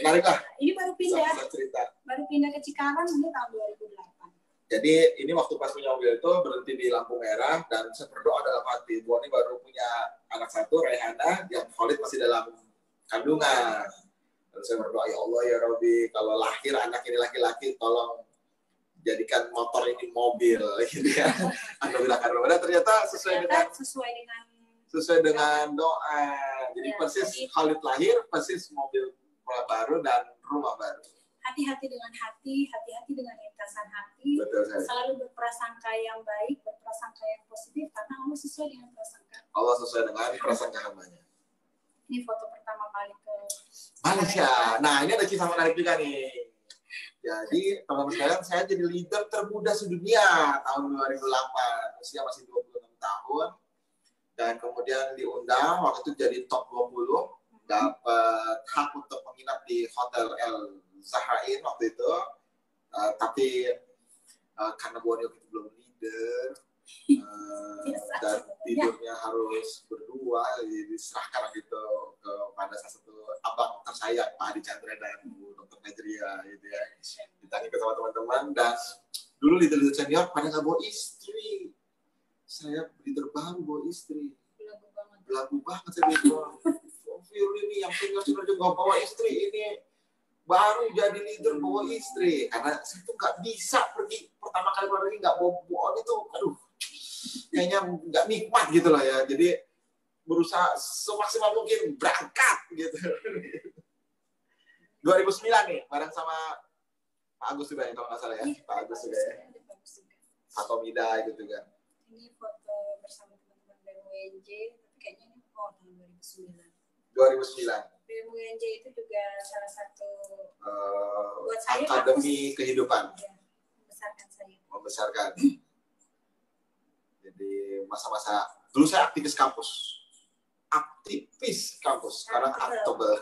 Menarik lah. Ini baru pindah. Cerita. Baru pindah ke Cikarang ini tahun 2008. Jadi ini waktu pas punya mobil itu berhenti di lampu merah dan saya berdoa dalam hati. Bu ini baru punya anak satu, Rehana, yang Khalid masih dalam kandungan. Dan saya berdoa, ya Allah ya Rabbi, kalau lahir anak ini laki-laki, tolong jadikan motor ini mobil, gitu ya. Alhamdulillah, ternyata sesuai dengan doa. Jadi ya, persis Khalid lahir, persis mobil baru dan rumah baru. Hati-hati dengan hati, hati-hati dengan lintasan hati. Betul, selalu berprasangka yang baik, berprasangka yang positif, karena Allah sesuai dengan prasangka. Allah sesuai dengan prasangka hambanya. Ini foto pertama kali ke Malaysia. Nah, ini ada kisah menarik juga nih. Ya, Jadi teman-teman sekalian, saya jadi leader termuda sedunia tahun 2008. Usia masih 26 tahun. Dan kemudian diundang, waktu itu jadi top 20. Dapat hak untuk menginap di Hotel El Zahrain waktu itu. Tapi karena Bu Oni itu belum leader, dan tidurnya harus berdua, jadi diserahkan gitu kepada salah satu abang tersayang Pak Adi Chandra dan Bu Dr. Najria gitu ya. Ditanya ke teman-teman, dan dulu leader senior pada nggak bawa istri. Saya leader baru bawa istri. Belagu banget saya bilang. Ini yang senior juga bawa istri, ini baru jadi leader bawa istri. Karena saya tuh nggak bisa pergi pertama kali keluar negeri nggak bawa itu, aduh, kayaknya nggak nikmat gitu lah ya. Jadi berusaha semaksimal mungkin berangkat gitu. 2009 nih, bareng sama Pak Agus juga ya kalau nggak salah ya, Pak Agus juga ya, Pak Tomida gitu kan. Ini foto bersama teman-teman BMUNJ, tapi kayaknya ini tahun 2009. 2009. BMUNJ itu juga salah satu buat saya akademi kehidupan. Ya, membesarkan saya. Membesarkan. Jadi masa-masa dulu saya aktivis kampus. Sekarang aktabel.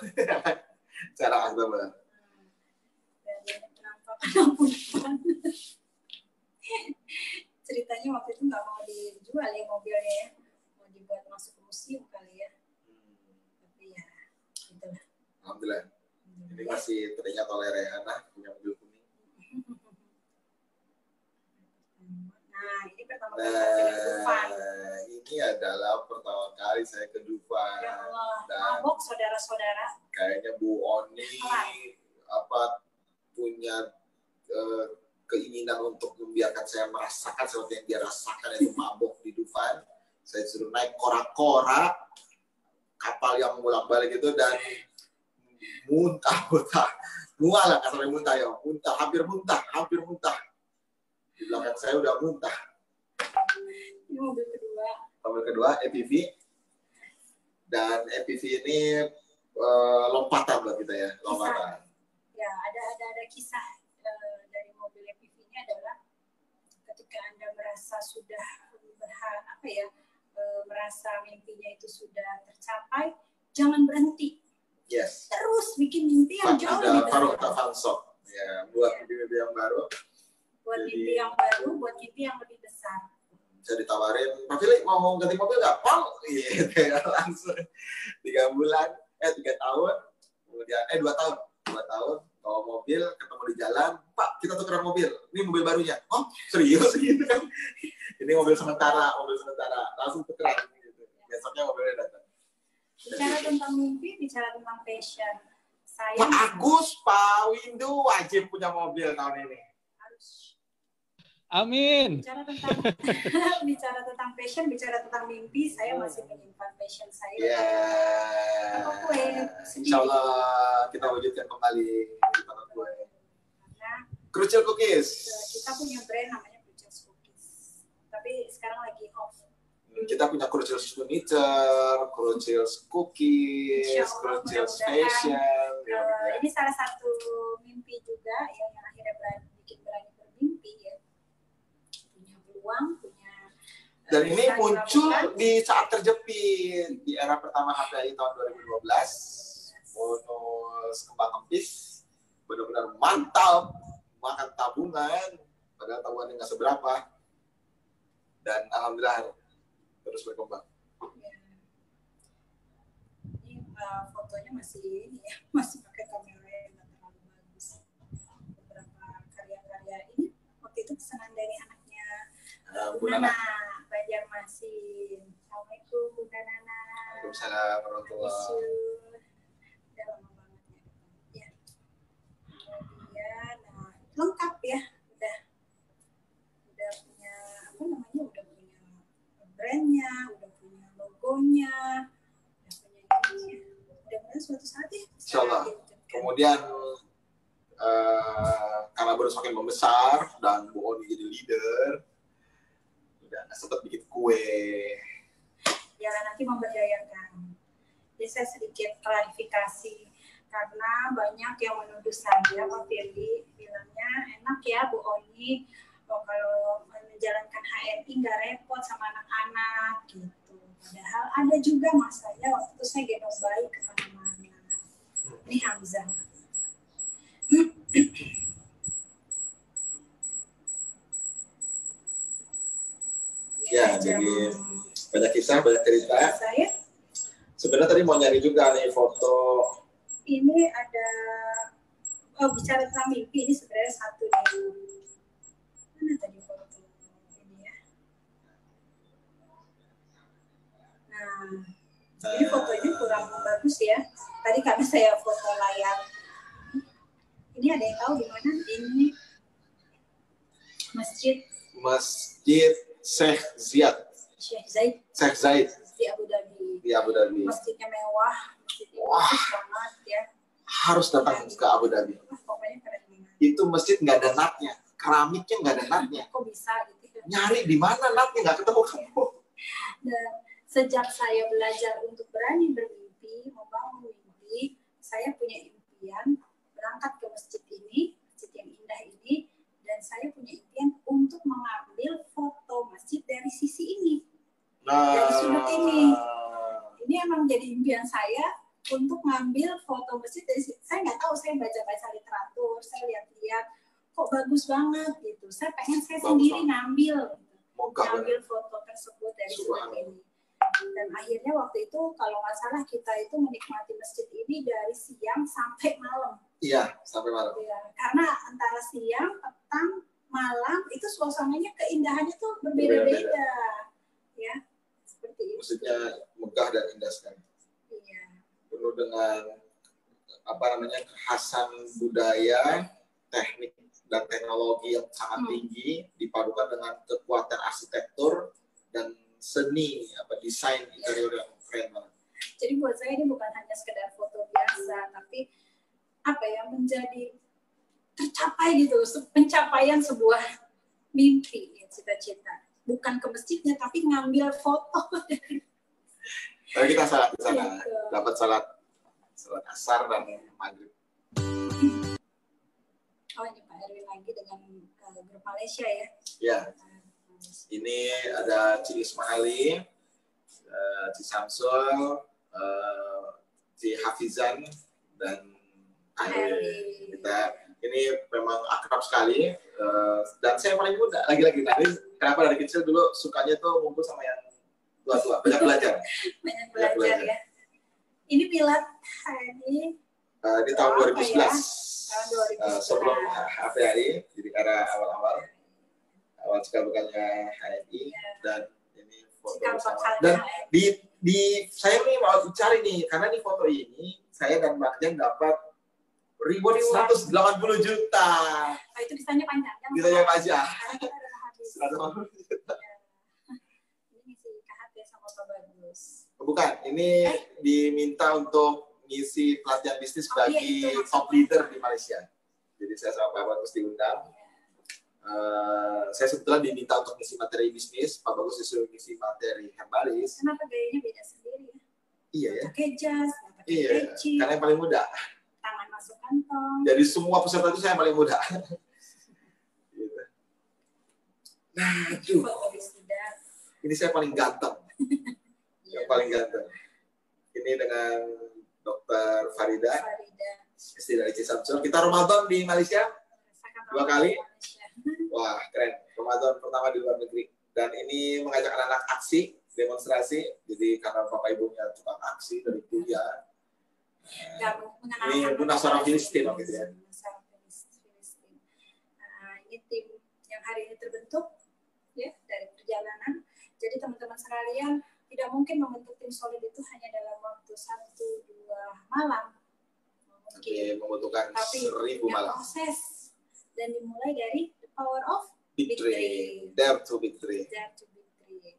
Sekarang aktabel. Dan penampakan ceritanya waktu itu nggak mau dijual ya mobilnya ya, mau dibuat masuk ke museum kali ya. Tapi ya itulah. Alhamdulillah. Ini masih teringat oleh Rehana punya mobil kuning. Nah, ini pertama kali saya ke Dufan. Ini adalah pertama kali saya ke Dufan. Ya Allah, dan mabok saudara-saudara. Kayaknya Bu Oni punya keinginan untuk membiarkan saya merasakan seperti yang dia rasakan, itu mabok di Dufan. Saya suruh naik kora-kora kapal yang bolak-balik itu, dan muntah lah kasarnya muntah ya, hampir muntah. Di belakang saya udah muntah. Ini mobil kedua EPV, dan EPV ini lompatan buat kita ya, lompatan. Ya, ada kisah dari mobil EPV ini adalah ketika Anda merasa sudah merasa mimpinya itu sudah tercapai, jangan berhenti. Yes. Terus bikin mimpi yang jauh lebih besar. Ada Fansok ya, buat mimpi yang baru. Buat mimpi yang baru, buat mimpi yang lebih besar. Saya ditawarin, Pak Fili mau ganti mobil nggak? Pang, gitu ya, langsung 3 tahun, kemudian 2 tahun bawa mobil, ketemu di jalan, Pak kita tukeran mobil, ini mobil barunya. Oh serius gitu kan? Ini mobil sementara, langsung tukeran. Gitu. Besoknya mobilnya datang. Bicara tentang mimpi, bicara tentang passion. Saya Pak Agus, Pak Windu wajib punya mobil tahun ini. Amin. Bicara tentang passion, bicara tentang mimpi, saya masih menyimpan passion saya. Insya Allah kita wujudkan kembali di tangan kue. Crucial Cookies. Kita punya brand namanya Crucial Cookies, tapi sekarang lagi off. Kita punya Crucial Furniture, Crucial Cookies, Crucial Fashion. Ini salah satu mimpi juga yang akhirnya bikin berani bermimpi ya. Dan ini muncul di saat terjepit di era pertama HPI tahun 2012. Bonus kembang kempis benar-benar mantap, makan tabungan padahal tabungannya nggak seberapa, dan alhamdulillah terus berkembang. Ini fotonya masih pakai kamera yang nggak terlalu bagus. Beberapa karya-karya ini waktu itu pesanan dari anaknya Bu Nana, Banjarmasin. Assalamualaikum Bu Nana. Waalaikumsalam warahmatullahi. Udah lama banget ya. Kemudian lengkap ya, udah punya udah punya brandnya, udah punya logonya, udah punya mudah-mudahan suatu saat ya. Insyaallah. Kemudian karena baru semakin membesar dan Bu Oni jadi leader, sempat bikin kue. Ya nanti memberdayakan. Jadi saya sedikit klarifikasi karena banyak yang menuduh saya, Pak Firly, bilangnya enak ya Bu Oni, kalau menjalankan HRI nggak repot sama anak-anak gitu. Padahal ada juga masanya waktu itu saya gendong bayi kemana-mana. Ini Hamzah. Ya, jadi banyak kisah, banyak cerita. Saya sebenarnya tadi mau nyari juga nih foto. Ini ada, bicara tentang mimpi, ini sebenarnya satu nih. Mana tadi foto ini ya? Nah, ini fotonya kurang bagus ya. Tadi karena saya foto layar. Ini ada yang tahu di mana? Ini masjid Syekh Zayed. Syekh Zayed di Abu Dhabi. Di Abu Dhabi. Masjidnya mewah, masjidnya bagus banget ya. Harus datang ke Abu Dhabi. Pokoknya keren banget. Itu masjid nggak ada natnya, keramiknya nggak ada natnya. Kok bisa gitu? Nyari di mana natnya nggak ketemu kamu. Dan sejak saya belajar untuk berani bermimpi, membangun mimpi, saya punya impian berangkat ke masjid ini, masjid yang indah ini, dan saya punya impian untuk mengambil foto masjid dari sisi ini, dari sudut ini. Ini emang jadi impian saya untuk mengambil foto masjid dari sisi. Saya nggak tahu, saya baca-baca literatur, saya lihat-lihat, kok bagus banget gitu. Saya pengen saya sendiri ngambil foto tersebut dari sudut ini. Dan akhirnya waktu itu kalau nggak salah kita itu menikmati masjid ini dari siang sampai malam. Iya, sampai malam. Ya, karena antara siang, petang, malam itu suasananya keindahannya tuh berbeda-beda. Ya, seperti itu. Maksudnya megah dan indah sekali. Iya. Penuh dengan kekhasan budaya, teknik dan teknologi yang sangat tinggi dipadukan dengan kekuatan arsitektur dan seni desain interior yang keren banget. Jadi buat saya ini bukan hanya sekedar foto biasa, tapi menjadi tercapai gitu, pencapaian sebuah mimpi, cita-cita. Bukan ke masjidnya, tapi ngambil foto. Lalu kita salat di sana, dapat salat asar dan maghrib. Oh, ini Pak Erwin lagi dengan grup Malaysia ya? Iya. Ini ada Ci Ismaili, Ci Samsul, Ci Hafizan, dan kita ini memang akrab sekali. Dan saya paling muda, lagi-lagi tadi kenapa dari kecil dulu sukanya tuh ngumpul sama yang tua-tua, banyak belajar. Banyak belajar ya. Ini milad ini di tahun 2011. Ya? Tahun 2011. Sebelum HPHI, jadi karena awal cikal bakalnya HMI, dan ini foto bersama. Dan saya nih mau cari nih, karena di foto ini saya dan Mbak Jen dapat ribuan 180 juta. Oh, itu desainnya panjang. Desainnya panjang. 180 juta. Ini si Kahat ya sama Pak Bagus. Bukan, ini diminta untuk ngisi pelatihan bisnis bagi top leader di Malaysia. Jadi saya sama Pak Bagus diundang. Saya sebetulnya diminta untuk ngisi materi bisnis, Pak Bagus disuruh ngisi materi herbalis. Kenapa gayanya beda sendiri ya? Iya ya. Pakai jas, pakai peci. Karena yang paling muda. Tangan masuk kantong. Jadi semua peserta itu saya yang paling muda. Gitu. Nah, ini saya paling ganteng. Yang paling ganteng. Ini dengan Dr. Farida. Istri dari Ci Samsul. Kita Ramadan di Malaysia 2 kali. Wah, keren. Ramadan pertama di luar negeri. Dan ini mengajak anak-anak aksi, demonstrasi. Jadi karena bapak ibunya tukang aksi dari kuliah. Ini Munasarah Filistin gitu ya. Ini tim yang hari ini terbentuk ya dari perjalanan. Jadi teman-teman sekalian, tidak mungkin membentuk tim solid itu hanya dalam waktu 1-2 malam. Mungkin. Membutuhkan 1000 malam. Proses dan dimulai dari the power of victory. Dare to victory. Dare to victory.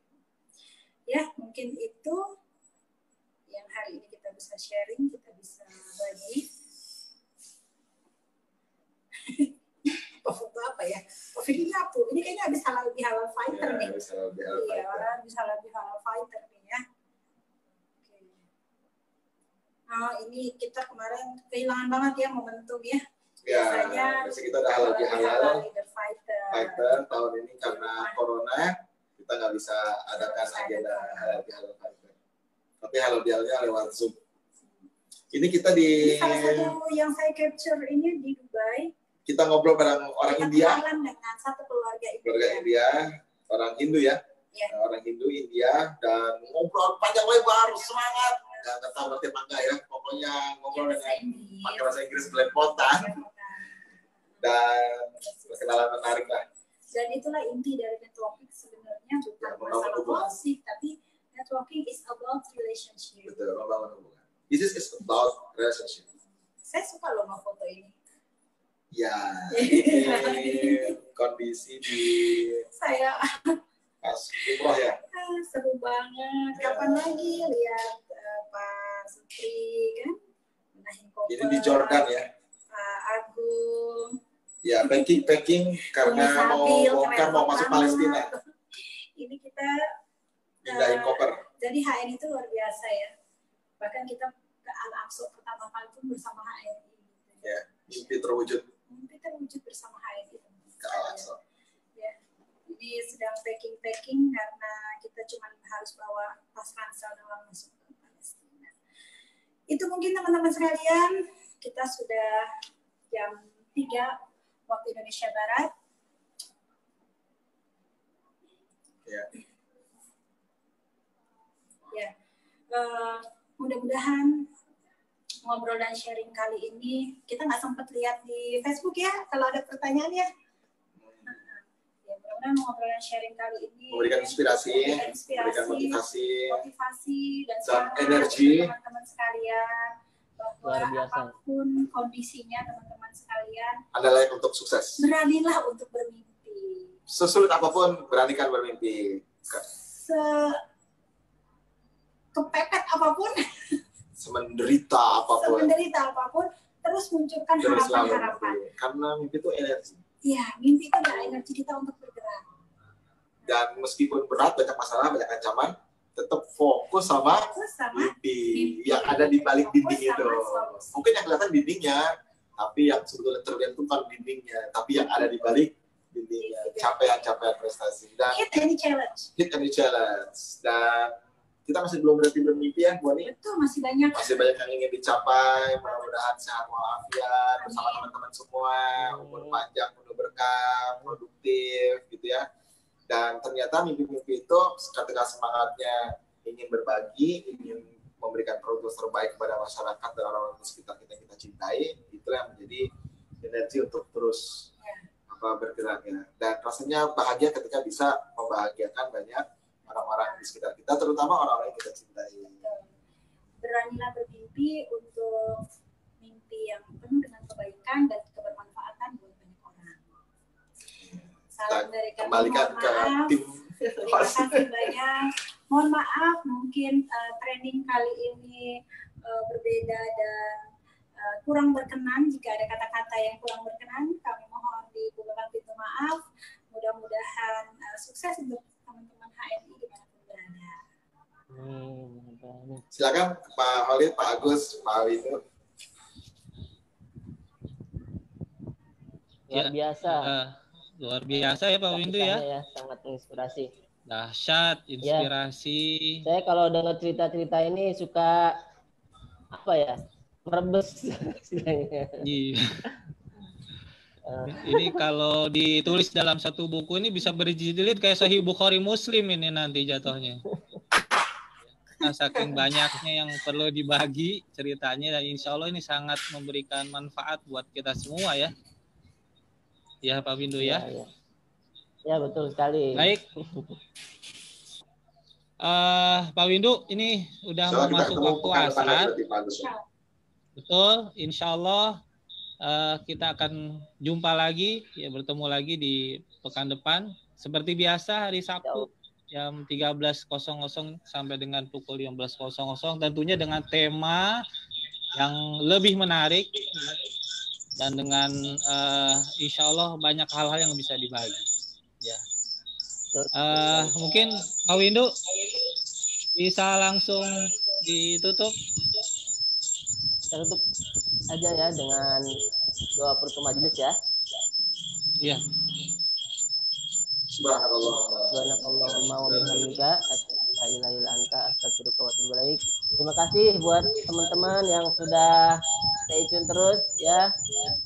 Ya, mungkin itu yang hari ini kita bisa sharing, kita bisa bagi. Foto apa ya? Ini apa? Ini kayaknya habis halal bihalal fighter ya, nih. Iya, orang habis halal bihalal fighter nih ya. Oke. Ini kita kemarin kehilangan banget ya momentum ya. Ya, biasanya kita ada halal bihalal fighter tahun ini karena corona kita nggak bisa adakan agenda halal bihalal fighter. Tapi halal bihalalnya lewat Zoom. Ini kita di salah satu yang saya capture ini di Dubai. Kita ngobrol bareng orang India. Dengan satu keluarga India, orang Hindu ya. Orang Hindu India dan ngobrol panjang lebar, semangat. Nggak tahu ngerti apa enggak ya. Pokoknya ngobrol dengan pakai bahasa Inggris belepotan. Dan perkenalan menarik lah. Dan itulah inti dari networking sebenarnya bukan masalah musik, tapi networking is about relationship. Betul, membangun hubungan. This is about relationship. Saya suka loh sama foto ini. Ya, ini kondisi di saya pas umroh ya. Seru banget. Kapan lagi lihat Pak Sutri kan? Menahin koper. Ini di Jordan ya. Pak Agung. Ya, packing karena mau masuk Palestina. Ini kita pindahin koper. Jadi HN itu luar biasa ya. Bahkan kita ke Al-Aqsa pertama kali pun bersama HNI. Ya, mimpi terwujud. Mimpi terwujud bersama HNI. Ke Al-Aqsa. Ya, ini sedang packing karena kita cuma harus bawa tas ransel doang masuk ke Palestina. Itu mungkin teman-teman sekalian, kita sudah jam 3 waktu Indonesia Barat. Ya. Ya. Mudah-mudahan ngobrol dan sharing kali ini kita nggak sempat lihat di Facebook ya kalau ada pertanyaan ya. Ya mudah-mudahan ngobrol dan sharing kali ini memberikan inspirasi, memberikan motivasi dan energi teman-teman sekalian bahwa apapun kondisinya teman-teman sekalian Anda layak untuk sukses. Beranilah untuk bermimpi. Sesulit apapun beranikan bermimpi. Kepepet apapun, semenderita apapun, terus munculkan harapan-harapan. Karena mimpi itu energi. Iya, mimpi itu adalah energi kita untuk bergerak. Dan meskipun berat, banyak masalah, banyak ancaman, tetap fokus sama mimpi yang ada di balik dinding itu. Mungkin yang kelihatan dindingnya, tapi yang sebetulnya terlihat itu bukan dindingnya, tapi yang ada di balik dindingnya. Capaian-capaian prestasi. Dan hit any challenge. Dan kita masih belum berhenti bermimpi ya, Bu Ani. Betul, masih banyak yang ingin dicapai. Mudah-mudahan sehat walafiat bersama teman-teman semua, umur panjang, penuh berkah, produktif, gitu ya. Dan ternyata mimpi-mimpi itu ketika semangatnya ingin berbagi, ingin memberikan produk terbaik kepada masyarakat dan orang-orang di sekitar kita yang kita cintai, itu yang menjadi energi untuk terus bergerak ya. Dan rasanya bahagia ketika bisa membahagiakan banyak orang-orang di sekitar kita, terutama orang-orang yang kita cintai. Beranilah bermimpi untuk mimpi yang penuh dengan kebaikan dan kebermanfaatan buat banyak orang. Salam dari kami. Kembalikan ke tim. Terima kasih banyak. Mohon maaf, mungkin training kali ini berbeda dan kurang berkenan. Jika ada kata-kata yang kurang berkenan, kami mohon dibukakan pintu maaf. Mudah-mudahan sukses untuk teman-teman HNI dimanapun berada. Silakan Pak Khalid, Pak Agus, Pak Windu. Luar biasa. Luar biasa ya Pak Windu ya. Sangat menginspirasi. Dahsyat, inspirasi. Ya. Saya kalau dengar cerita-cerita ini suka apa ya? Merebes istilahnya. Iya. Ini kalau ditulis dalam satu buku ini bisa berjilid kayak Sahih Bukhari Muslim ini nanti jatuhnya. Nah, saking banyaknya yang perlu dibagi ceritanya dan insya Allah ini sangat memberikan manfaat buat kita semua ya. Ya Pak Windu ya. Ya betul sekali. Baik. Pak Windu ini udah mau masuk waktu asar. Betul, insya Allah. Kita akan jumpa lagi, ya bertemu lagi di pekan depan. Seperti biasa hari Sabtu jam 13.00 sampai dengan pukul 15.00. Tentunya dengan tema yang lebih menarik dan dengan insya Allah banyak hal-hal yang bisa dibagi. Ya. Mungkin Pak Windu bisa langsung ditutup. Kita tutup aja ya dengan doa penutup majelis ya. Iya. Subhanallahumma wa bihamdika asyhadu an la ilaha illa anta astaghfiruka wa atubu ilaik. Terima kasih buat teman-teman yang sudah stay tune terus ya,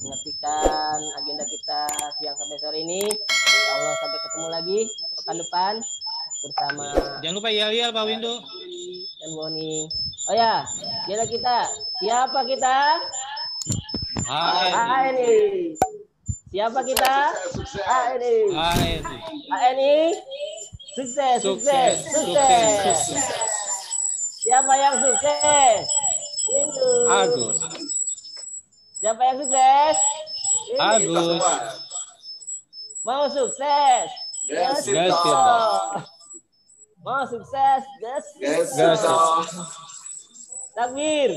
mengertikan agenda kita siang sampai sore ini. Insyaallah sampai ketemu lagi pekan depan bersama. Jangan lupa yel-yel Pak Windu dan Boni. Oh ya, agenda kita. Siapa kita? ANI. Siapa kita? ANI. ANI. Sukses. Siapa yang sukses? Windu. Agus. Siapa yang sukses? Agus. Mau sukses? Gas. Mau sukses? Gas. Takbir.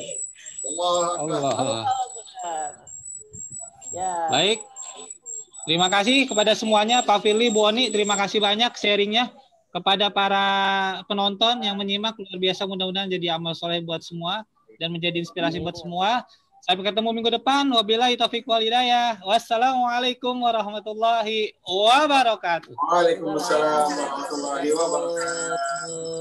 Allah. Ya. Baik. Terima kasih kepada semuanya, Pak Firly, Bu Oni, terima kasih banyak sharingnya. Kepada para penonton yang menyimak, luar biasa, mudah-mudahan jadi amal soleh buat semua dan menjadi inspirasi buat semua. Sampai ketemu minggu depan. Wabillahi taufiq wal hidayah. Wassalamualaikum warahmatullahi wabarakatuh. Waalaikumsalam warahmatullahi wabarakatuh.